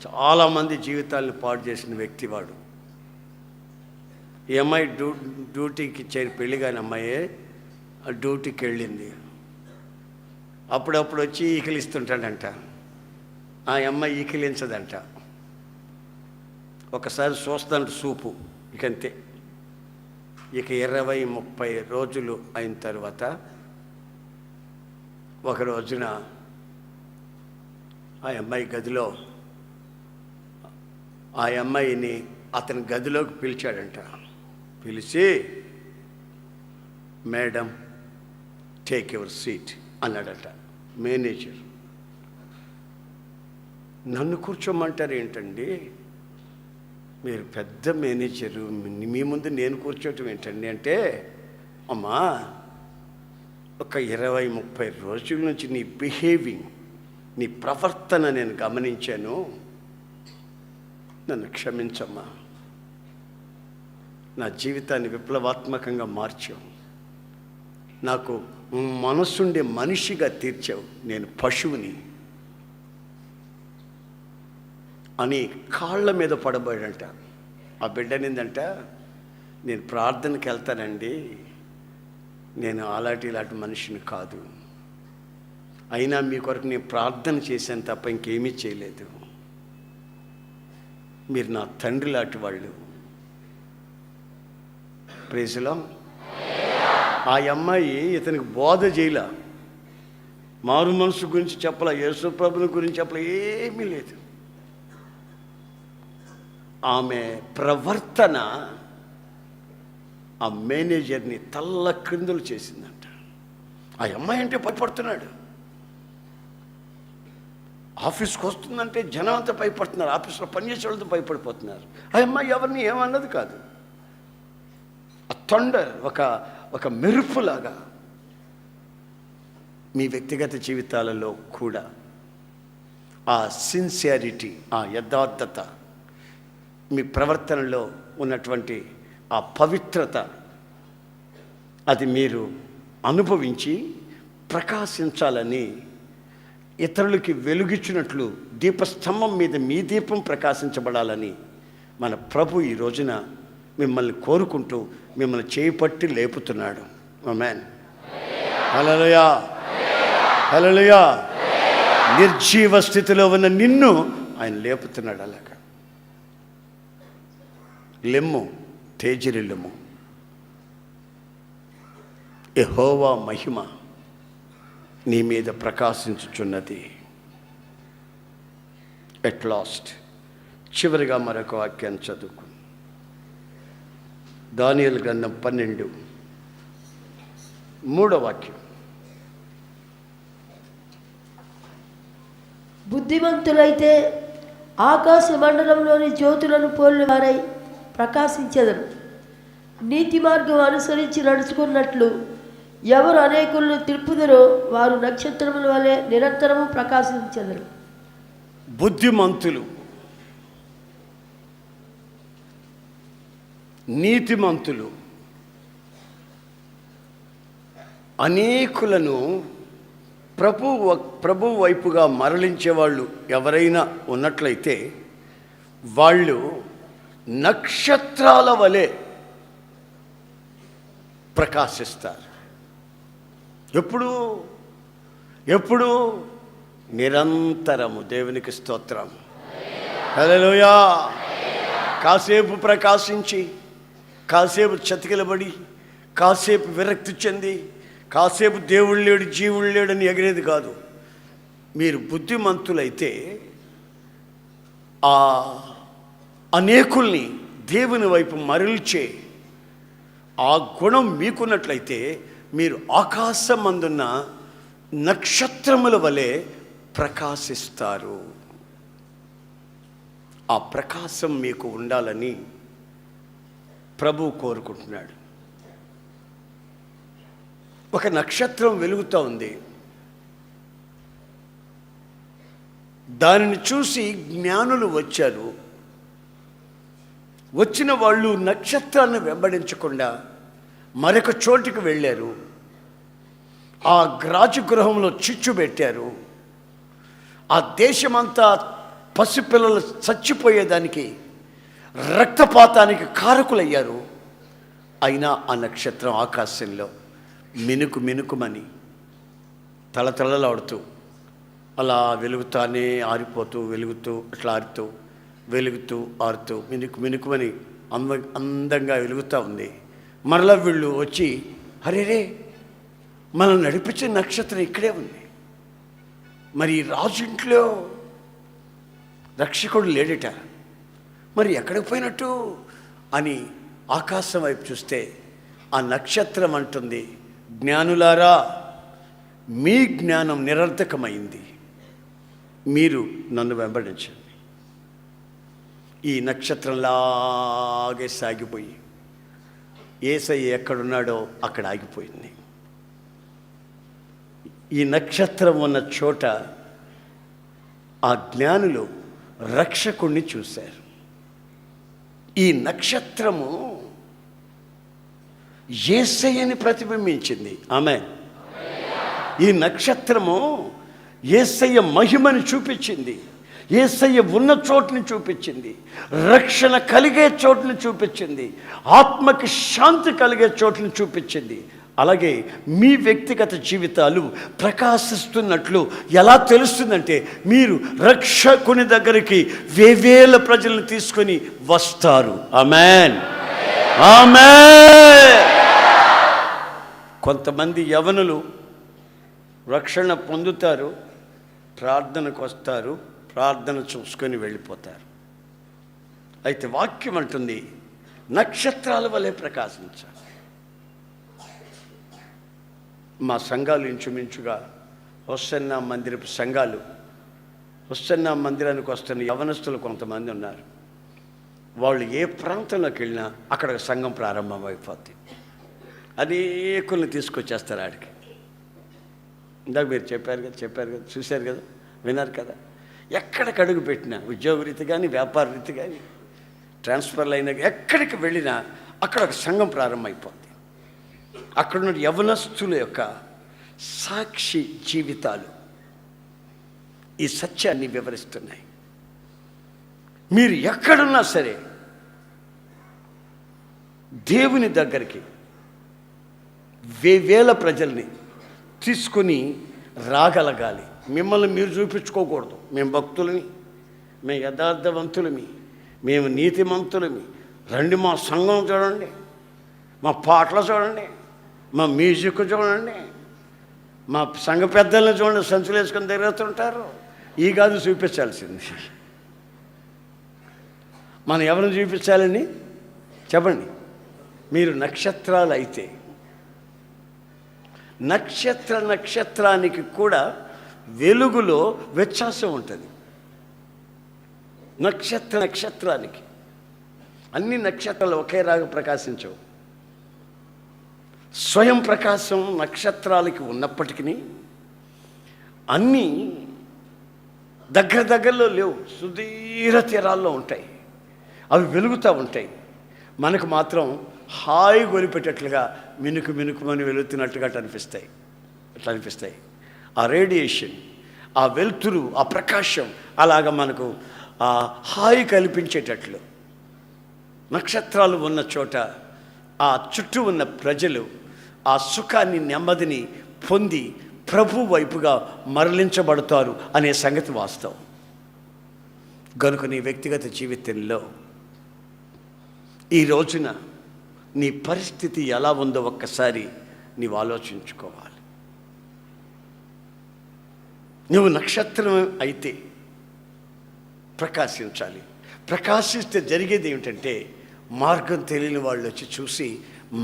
చాలామంది జీవితాలను పాడు చేసిన వ్యక్తి వాడు. ఈ అమ్మాయి డ్యూటీకి చేరి పెళ్లి కాని అమ్మాయి డ్యూటీకి వెళ్ళింది. అప్పుడప్పుడు వచ్చి ఈకిలిస్తుంటాడంట. ఆ అమ్మాయి ఈకిలించదంట. ఒకసారి చూస్తాంట సూపు, ఇకంతే. ఇక 20-30 రోజులు అయిన తర్వాత ఒక రోజున ఆ అమ్మాయి గదిలో ఆ అమ్మాయిని అతని గదిలోకి పిలిచాడంట. పిలిచి, మేడం టేక్ యువర్ సీట్ అన్నాడట మేనేజర్. నన్ను కూర్చోమంటారు ఏంటండి, మీరు పెద్ద మేనేజరు, మీ ముందు నేను కూర్చోవటం ఏంటండి అంటే, అమ్మా ఒక 20-30 రోజుల నుంచి నీ బిహేవింగ్, నీ ప్రవర్తన నేను గమనించాను, నన్ను క్షమించమ్మా. నా జీవితాన్ని విప్లవాత్మకంగా మార్చావు, నాకు మనసుండే మనిషిగా తీర్చావు, నేను పశువుని అని కాళ్ళ మీద పడబోయాడంట. ఆ బిడ్డనిందంట, నేను ప్రార్థనకి వెళ్తానండి, నేను ఇలాంటి మనిషిని కాదు, అయినా మీ కొరకు నేను ప్రార్థన చేశాను తప్ప ఇంకేమీ చేయలేదు, మీరు నా తండ్రి లాంటి వాళ్ళు. ప్రైజ్లో ఆ అమ్మాయి ఇతనికి బోధ చేయలా, మారు మనసు గురించి చెప్పలా, యేసు ప్రభుని గురించి చెప్పలా, ఏమీ లేదు. ఆమె ప్రవర్తన ఆ మేనేజర్ని తల్ల క్రిందులు చేసిందంట. ఆ అమ్మాయి అంటే భయపడుతున్నాడు, ఆఫీస్కి వస్తుందంటే జనం అంతా భయపడుతున్నారు, ఆఫీస్లో పనిచేసే వాళ్ళతో భయపడిపోతున్నారు. ఆ అమ్మాయి ఎవరిని ఏమన్నది కాదు. ఆ థండర్, ఒక మెరుపులాగా మీ వ్యక్తిగత జీవితాలలో కూడా ఆ సిన్సియారిటీ, ఆ యథార్థత, మీ ప్రవర్తనలో ఉన్నటువంటి ఆ పవిత్రత, అది మీరు అనుభవించి ప్రకాశించాలని, ఇతరులకి వెలుగిచ్చినట్లు దీపస్తంభం మీద మీ దీపం ప్రకాశించబడాలని మన ప్రభు ఈ రోజున మిమ్మల్ని కోరుకుంటూ మిమ్మల్ని చేపట్టి లేపుతున్నాడు. ఆమేన్. హల్లెలూయా, హల్లెలూయా. నిర్జీవ స్థితిలో ఉన్న నిన్ను ఆయన లేపుతున్నాడు. అలాగా లెమ్ము, తేజరిల్లుము, యెహోవా మహిమ నీ మీద ప్రకాశించుచున్నది. ఎట్ లాస్ట్ చివరిగా మరొక వాక్యాన్ని చదువుకు. దానియేలు గ్రంథం 12:3 వాక్యం. బుద్ధిమంతులైతే ఆకాశ మండలంలోని జ్యోతులను పోలిన వారై ప్రకాశించెదరు. నీతి మార్గం అనుసరించి నడుచుకున్నట్లు ఎవరు అనేకులను తిప్పుదరో వారు నక్షత్రముల వలె నిరంతరము ప్రకాశించెదరు. బుద్ధిమంతులు, నీతిమంతులు, అనేకులను ప్రభు వైపుగా మరలించేవాళ్ళు ఎవరైనా ఉన్నట్లయితే వాళ్ళు నక్షత్రాల వలె ప్రకాశిస్తారు. ఎప్పుడు నిరంతరము. దేవునికి స్తోత్రం. హల్లెలూయా. కాసేపు ప్రకాశించి, కాసేపు చతికిలబడి, కాసేపు విరక్తి చెంది, కాసేపు దేవుడు లేడు జీవుడు లేడని ఎగిరేది కాదు. మీరు బుద్ధిమంతులైతే ఆ అనేకుల్ని దేవుని వైపు మరల్చే ఆ గుణం మీకున్నట్లయితే మీరు ఆకాశమందున్న నక్షత్రముల వలె ప్రకాశిస్తారు. ఆ ప్రకాశం మీకు ఉండాలని ప్రభువు కోరుకుంటున్నాడు. ఒక నక్షత్రం వెలుగుతూ ఉంది, దానిని చూసి జ్ఞానులు వచ్చారు. వచ్చిన వాళ్ళు నక్షత్రాన్ని వెంబడించకుండా మరొక చోటికి వెళ్ళారు. ఆ రాజగృహంలో చిచ్చు పెట్టారు. ఆ దేశమంతా పసిపిల్లలు చచ్చిపోయేదానికి, రక్తపాతానికి కారకులయ్యారు. అయినా ఆ నక్షత్రం ఆకాశంలో మినుకుమని తలతలలాడుతూ అలా వెలుగుతానే ఆరిపోతూ, వెలుగుతూ అట్లా వెలుగుతూ ఆరుతూ మినుకుమని అందంగా వెలుగుతూ ఉంది. మరలా వీళ్ళు వచ్చి, అరేరే మనం నడిపించే నక్షత్రం ఇక్కడే ఉంది, మరి రాజు ఇంట్లో రక్షకుడు లేడట, మరి ఎక్కడికి పోయినట్టు అని ఆకాశం వైపు చూస్తే ఆ నక్షత్రం అంటుంది, జ్ఞానులారా మీ జ్ఞానం నిరర్థకమైంది, మీరు నన్ను వెంబడించండి. ఈ నక్షత్రంలాగే సాగిపోయి యేసయ్య ఎక్కడున్నాడో అక్కడ ఆగిపోయింది. ఈ నక్షత్రం ఉన్న చోట ఆ జ్ఞానులు రక్షకుణ్ణి చూశారు. ఈ నక్షత్రము యేసయ్యని ప్రతిబింబించింది. ఆమేన్. ఈ నక్షత్రము యేసయ్య మహిమని చూపించింది, యేసయ్య ఉన్న చోటుని చూపించింది, రక్షణ కలిగే చోటుని చూపించింది, ఆత్మకి శాంతి కలిగే చోటుని చూపించింది. అలాగే మీ వ్యక్తిగత జీవితాలు ప్రకాశిస్తున్నట్లు ఎలా తెలుస్తుందంటే, మీరు రక్షకుని దగ్గరికి వేవేల ప్రజలను తీసుకొని వస్తారు. ఆమేన్, ఆమేన్. కొంతమంది యవనులు రక్షణ పొందుతారు, ప్రార్థనకు వస్తారు, ప్రార్థన చూసుకొని వెళ్ళిపోతారు. అయితే వాక్యం అంటుంది నక్షత్రాల వలె ప్రకాశించాలి. మా సంఘాలు ఇంచుమించుగా హోసన్నా మందిరపు సంఘాలు, హోసన్నా మందిరానికి వస్తున్న యవనస్తులు కొంతమంది ఉన్నారు. వాళ్ళు ఏ ప్రాంతంలోకి వెళ్ళినా అక్కడ సంఘం ప్రారంభమైపోతుంది. అనేకుల్ని తీసుకొచ్చేస్తారు ఆడికి. ఇందాక మీరు చెప్పారు కదా, చూశారు కదా, విన్నారు కదా. ఎక్కడికి అడుగు పెట్టినా, ఉద్యోగ రీతి కానీ, వ్యాపార రీతి కానీ, ట్రాన్స్ఫర్లు అయినా, ఎక్కడికి వెళ్ళినా అక్కడ ఒక సంఘం ప్రారంభమైపోతుంది. అక్కడున్న యవనస్తుల యొక్క సాక్షి జీవితాలు ఈ సత్యాన్ని వివరిస్తున్నాయి. మీరు ఎక్కడున్నా సరే దేవుని దగ్గరికి వేవేల ప్రజల్ని తీసుకుని రాగలగాలి. మిమ్మల్ని మీరు చూపించుకోకూడదు. మేము భక్తులమి, మేము యథార్థవంతులమి, మేము నీతిమంతులమి, రండి మా సంఘం చూడండి, మా పాటలు చూడండి, మా మ్యూజిక్ చూడండి, మా సంఘ పెద్దల్ని చూడండి, సంచులు వేసుకొని తిరుగుతుంటారు. ఈ కాదు చూపించాల్సింది. మనం ఎవరిని చూపించాలని చెప్పండి. మీరు నక్షత్రాలు అయితే, నక్షత్రానికి కూడా వెలుగులో వ్యత్యాసం ఉంటుంది. నక్షత్రానికి అన్ని నక్షత్రాలు ఒకేలాగా ప్రకాశించవు. స్వయం ప్రకాశం నక్షత్రాలకి ఉన్నప్పటికీ అన్నీ దగ్గరలో లేవు, సుదీర తీరాల్లో ఉంటాయి. అవి వెలుగుతూ ఉంటాయి. మనకు మాత్రం హాయి గొలిపెట్టేట్లుగా మినుకుమని వెలుగుతున్నట్టుగా అనిపిస్తాయి. ఆ రేడియేషన్, ఆ వెలుతురు, ఆ ప్రకాశం అలాగ మనకు ఆ హాయి కల్పించేటట్లు నక్షత్రాలు ఉన్న చోట ఆ చుట్టూ ఉన్న ప్రజలు ఆ సుఖాన్ని, నెమ్మదిని పొంది ప్రభు వైపుగా మరలించబడతారు అనే సంగతి వాస్తవం. కనుక నీ వ్యక్తిగత జీవితంలో ఈ రోజున నీ పరిస్థితి ఎలా ఉందో ఒక్కసారి నీవు ఆలోచించుకోవాలి. నువ్వు నక్షత్రం అయితే ప్రకాశించాలి. ప్రకాశిస్తే జరిగేది ఏమిటంటే, మార్గం తెలియని వాళ్ళు వచ్చి చూసి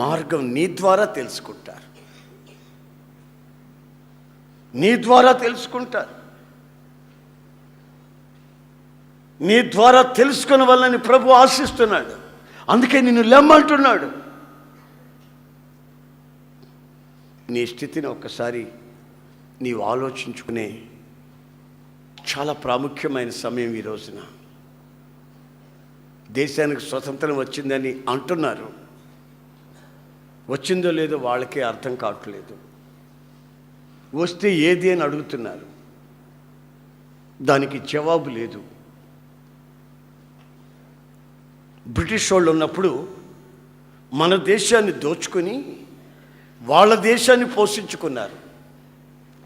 మార్గం నీ ద్వారా తెలుసుకుంటారు. నీ ద్వారా తెలుసుకున్న వాళ్ళని ప్రభు ఆశిస్తున్నాడు. అందుకే నిన్ను లెమ్మంటున్నాడు. నీ స్థితిని ఒక్కసారి నీవు ఆలోచించుకునే చాలా ప్రాముఖ్యమైన సమయం ఈ రోజున. దేశానికి స్వతంత్రం వచ్చిందని అంటున్నారు. వచ్చిందో లేదో వాళ్ళకే అర్థం కావట్లేదు. వస్తే ఏది అని అడుగుతున్నారు, దానికి జవాబు లేదు. బ్రిటిష్ వాళ్ళు ఉన్నప్పుడు మన దేశాన్ని దోచుకొని వాళ్ళ దేశాన్ని పోషించుకున్నారు.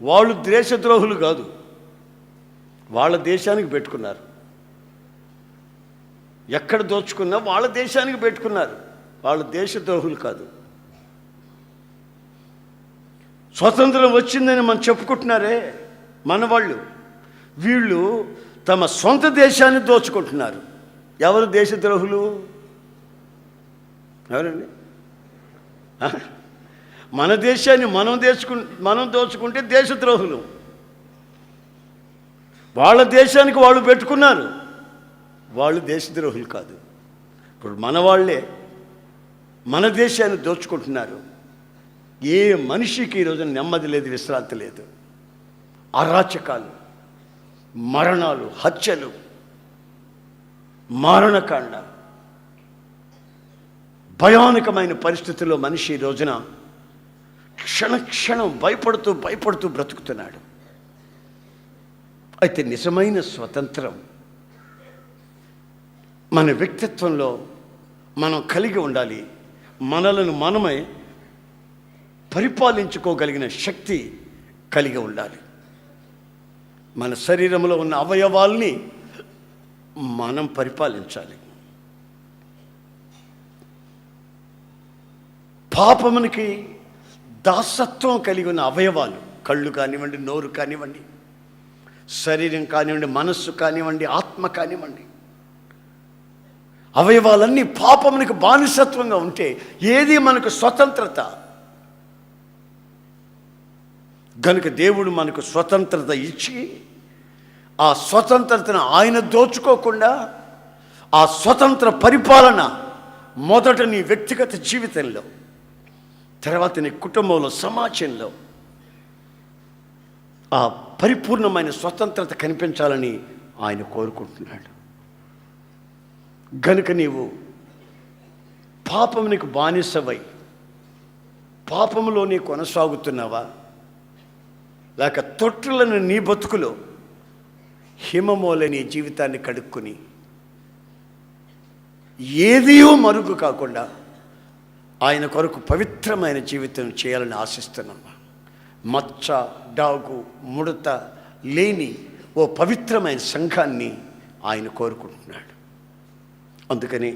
వాళ్ళు దేశద్రోహులు కాదు, వాళ్ళ దేశానికి పెట్టుకున్నారు. ఎక్కడ దోచుకున్నా వాళ్ళ దేశానికి పెట్టుకున్నారు, వాళ్ళ దేశద్రోహులు కాదు. స్వతంత్రం వచ్చిందని మనం చెప్పుకుంటున్నారే మన వాళ్ళు, వీళ్ళు తమ సొంత దేశాన్ని దోచుకుంటున్నారు. ఎవరు దేశద్రోహులు? ఎవరండి? మన దేశాన్ని మనం దోచుకుంటే దేశద్రోహులు. వాళ్ళ దేశానికి వాళ్ళు పెట్టుకున్నారు, వాళ్ళు దేశద్రోహులు కాదు. ఇప్పుడు మన వాళ్ళే మన దేశాన్ని దోచుకుంటున్నారు. ఏ మనిషికి ఈరోజు నెమ్మది లేదు, విశ్రాంతి లేదు. అరాచకాలు, మరణాలు, హత్యలు, మారణకాండ, భయానకమైన పరిస్థితుల్లో మనిషి ఈ రోజున క్షణక్షణం భయపడుతూ బ్రతుకుతున్నాడు. అయితే నిజమైన స్వతంత్రం మన వ్యక్తిత్వంలో మనం కలిగి ఉండాలి. మనలను మనమే పరిపాలించుకోగలిగిన శక్తి కలిగి ఉండాలి. మన శరీరంలో ఉన్న అవయవాల్ని మనం పరిపాలించాలి. పాపమునికి దాసత్వం కలిగి ఉన్న అవయవాలు, కళ్ళు కానివ్వండి, నోరు కానివ్వండి, శరీరం కానివ్వండి, మనస్సు కానివ్వండి, ఆత్మ కానివ్వండి, అవయవాలన్నీ పాపమునికి బానిసత్వంగా ఉంటే ఏది మనకు స్వతంత్రత? గనుక దేవుడు మనకు స్వతంత్రత ఇచ్చి ఆ స్వతంత్రతను ఆయన దోచుకోకుండా ఆ స్వతంత్ర పరిపాలన మొదట నీ వ్యక్తిగత జీవితంలో, తర్వాత నీ కుటుంబంలో, సమాజంలో ఆ పరిపూర్ణమైన స్వతంత్రత కనిపించాలని ఆయన కోరుకుంటున్నాడు. గనుక నీవు పాపమునికి బానిసవై పాపములోనే కొనసాగుతున్నావా, లేక తొట్టులను నీ బతుకులో హిమమోలే నీ జీవితాన్ని కడుక్కుని ఏదియో మరుగు కాకుండా ఆయన కొరకు పవిత్రమైన జీవితం చేయాలని ఆశిస్తున్నామా? మచ్చ, డాగు, ముడత లేని ఓ పవిత్రమైన సంఘాన్ని ఆయన కోరుకుంటున్నాడు. అందుకని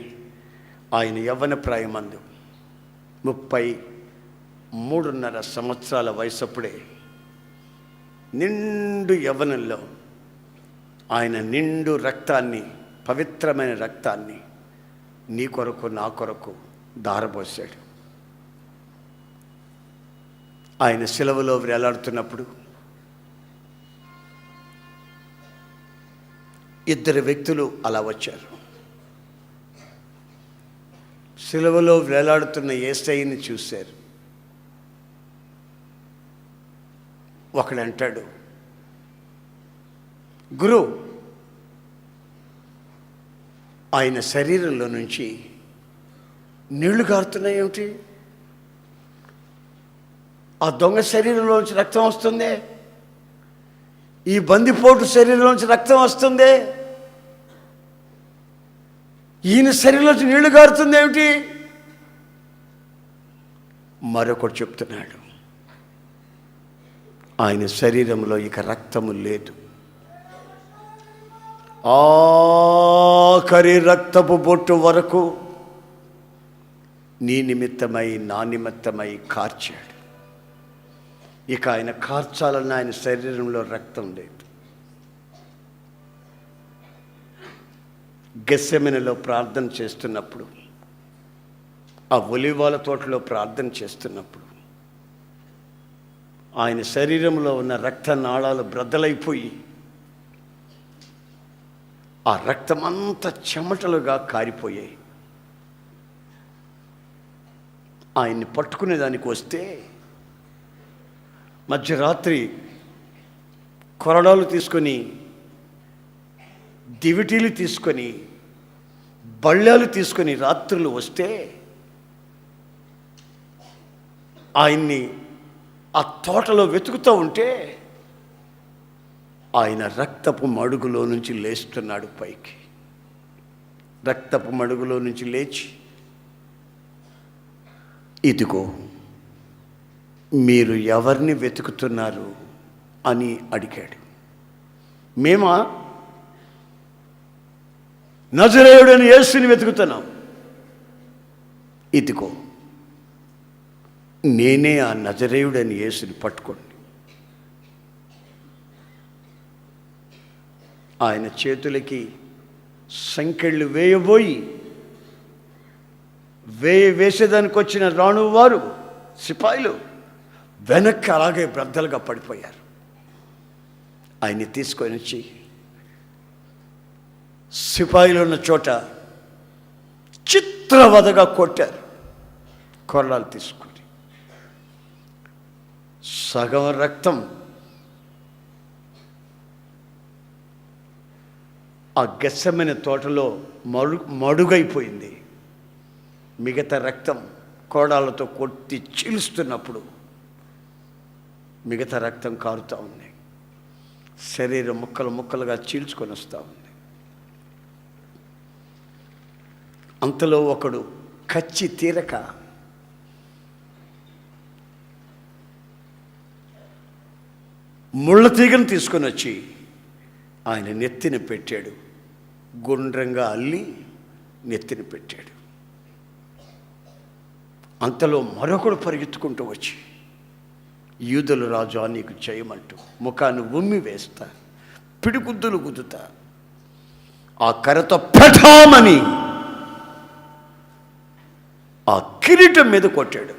ఆయన యవ్వన ప్రాయమందు 33.5 సంవత్సరాల వయసప్పుడే నిండు యవ్వనంలో ఆయన నిండు రక్తాన్ని, పవిత్రమైన రక్తాన్ని నీ కొరకు, నా కొరకు దారబోసాడు. ఆయన శిలువలో వేలాడుతున్నప్పుడు ఇద్దరు వ్యక్తులు అలా వచ్చారు. శిలువలో వేలాడుతున్న యేసయ్యని చూశారు. ఒకడు అంటాడు, గురు, ఆయన శరీరంలో నుంచి నీళ్లు కారుతున్నాయి ఏమిటి? ఆ దొంగ శరీరంలో నుంచి రక్తం వస్తుందే, ఈ బందిపోటు శరీరంలో నుంచి రక్తం వస్తుందే, ఈయన శరీరంలో నుంచి నీళ్లు కారుతుంది ఏమిటి? మరొకడు చెప్తున్నాడు, ఆయన శరీరంలో ఇక రక్తము లేదు, ఆఖరి రక్తపు బొట్టు వరకు నీ నిమిత్తమై, నా నిమిత్తమై కార్చాడు. ఇక ఆయన కార్చాలన్న ఆయన శరీరంలో రక్తం లేదు. గెత్సెమనెలో ప్రార్థన చేస్తున్నప్పుడు, ఆ ఒలీవల తోటలో ప్రార్థన చేస్తున్నప్పుడు ఆయన శరీరంలో ఉన్న రక్త నాళాలు బ్రద్దలైపోయి ఆ రక్తమంతా చెమటలుగా కారిపోయాయి. ఆయన్ని పట్టుకునే దానికి వస్తే మధ్యరాత్రి కొరడాలు తీసుకొని, దివిటీలు తీసుకొని, బళ్ళాలు తీసుకొని రాత్రులు వస్తే ఆయన్ని ఆ తోటలో వెతుకుతూ ఉంటే ఆయన రక్తపు మడుగులో నుంచి లేస్తున్నాడు పైకి. రక్తపు మడుగులో నుంచి లేచి, ఇదిగో మీరు ఎవరిని వెతుకుతున్నారు అని అడిగాడు. మేమా నజరేయుడని యేసుని వెతుకుతున్నాం. ఇదిగో నేనే ఆ నజరేయుడని యేసుని పట్టుకోండి. ఆయన చేతులకి సంకెళ్ళు వేయబోయి వేసేదానికి వచ్చిన రాణువారు, సిపాయిలు వెనక్కి అలాగే బ్రద్దలుగా పడిపోయారు. ఆయన్ని తీసుకొని వచ్చి సిపాయిలు ఉన్న చోట చిత్రవదగా కొట్టారు. కొరడాలు తీసుకొని సగం రక్తం ఆ గెస్సెమనే తోటలో మడుగైపోయింది. మిగతా రక్తం కోడాలతో కొట్టి చీలుస్తున్నప్పుడు మిగతా రక్తం కారుతూ ఉంది. శరీరం ముక్కలు ముక్కలుగా చీల్చుకొని వస్తూ ఉంది. అంతలో ఒకడు కచ్చి తీరక ముళ్ళ తీగను తీసుకొని వచ్చి ఆయన నెత్తిన పెట్టాడు. గుండ్రంగా అల్లి నెత్తిన పెట్టాడు. అంతలో మరొకడు పరిగెత్తుకుంటూ వచ్చి, యూదుల రాజు నీకు చేయమంటూ ముఖాన్ని ఉమ్మి వేస్తా, పిడిగుద్దులు గుద్దుతా, ఆ కర్రతో పెఠామని ఆ కిరీటం మీద కొట్టాడు.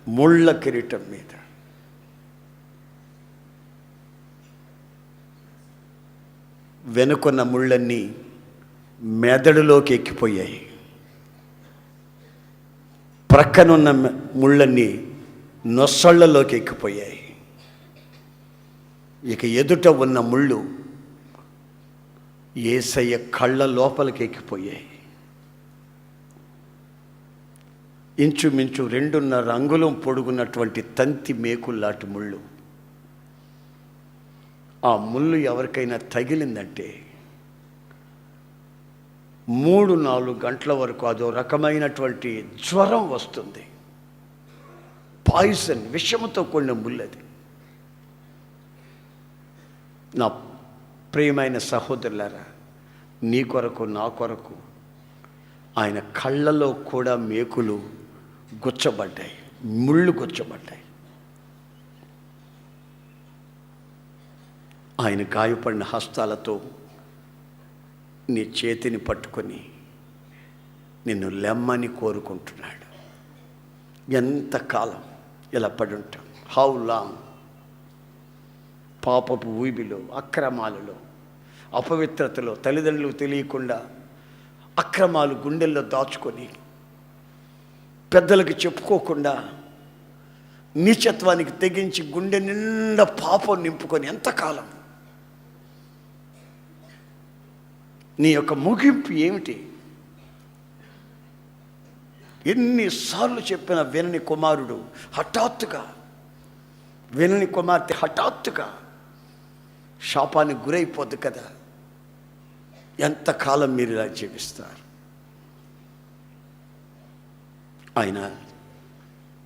ముళ్ళ కిరీటం మీద. వెనుకున్న ముళ్ళన్నీ మెదడులోకి ఎక్కిపోయాయి. ప్రక్కనున్న ముళ్ళన్నీ నొసళ్ళలోకి ఎక్కిపోయాయి. ఇక ఎదుట ఉన్న ముళ్ళు యేసయ్య కళ్ళ లోపలికి ఎక్కిపోయాయి. ఇంచుమించు 2.5 అంగుళం పొడుగున్నటువంటి తంతి మేకుల్లాంటి ముళ్ళు. ఆ ముళ్ళు ఎవరికైనా తగిలిందంటే 3-4 గంటల వరకు అదో రకమైనటువంటి జ్వరం వస్తుంది. పాయిజన్, విషముతో కూడిన ముళ్ళది. నా ప్రియమైన సహోదరులారా, నీ కొరకు నా కొరకు ఆయన కళ్ళలో కూడా మేకులు గుచ్చబడ్డాయి, ముళ్ళు గుచ్చబడ్డాయి. ఆయన గాయపడిన హస్తాలతో నీ చేతిని పట్టుకొని నిన్ను లెమ్మని కోరుకుంటున్నాడు. ఎంతకాలం ఇలా పడి ఉంటాం? How long? పాపపు ఊబిలో, అక్రమాలలో, అపవిత్రతలో, తల్లిదండ్రులకు తెలియకుండా అక్రమాలు గుండెల్లో దాచుకొని, పెద్దలకు చెప్పుకోకుండా, నీచత్వానికి తెగించి గుండె నిండా పాపం నింపుకొని ఎంతకాలం? నీ యొక్క ముగింపు ఏమిటి? ఎన్నిసార్లు చెప్పిన వినని కుమారుడు హఠాత్తుగా, వినని కుమార్తె హఠాత్తుగా శాపానికి గురైపోద్దు కదా. ఎంతకాలం మీరు ఇలా జీవిస్తారు? ఆయన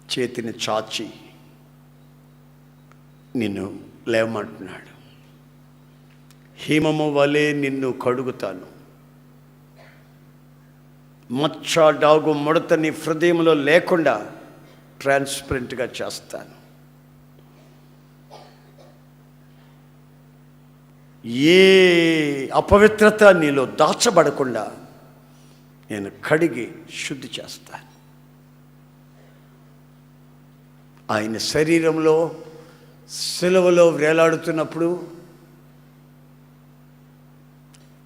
చేతిని చాచి నిన్ను లేవమంటున్నాడు. హిమము వలె నిన్ను కడుగుతాను, మచ్చ, డాగు, ముడత నీ హృదయంలో లేకుండా ట్రాన్స్పరెంట్గా చేస్తాను. ఏ అపవిత్రత నీలో దాచబడకుండా నేను కడిగి శుద్ధి చేస్తాను. ఆయన శరీరంలో సిలువలో వేలాడుతున్నప్పుడు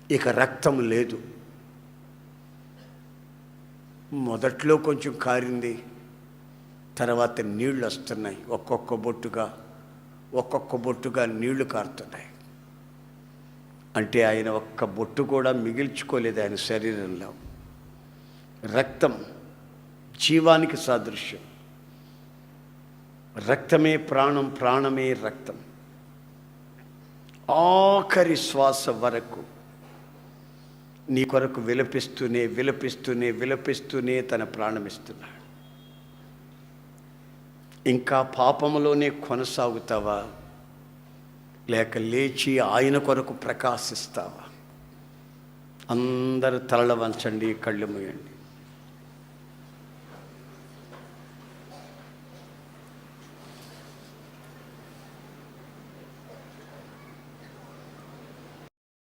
ఇక రక్తం లేదు. మొదట్లో కొంచెం కారింది, తర్వాత నీళ్లు వస్తున్నాయి. ఒక్కొక్క బొట్టుగా నీళ్లు కారుతున్నాయి. అంటే ఆయన ఒక్క బొట్టు కూడా మిగిల్చుకోలేదు. ఆయన శరీరంలో రక్తం జీవానికి సాదృశ్యం. రక్తమే ప్రాణం, ప్రాణమే రక్తం. ఆఖరి శ్వాస వరకు నీ కొరకు విలపిస్తూనే తన ప్రాణమిస్తున్నాడు. ఇంకా పాపములోనే కొనసాగుతావా, లేక లేచి ఆయన కొరకు ప్రకాశిస్తావా? అందరూ తలల వంచండి, కళ్ళు మూయండి.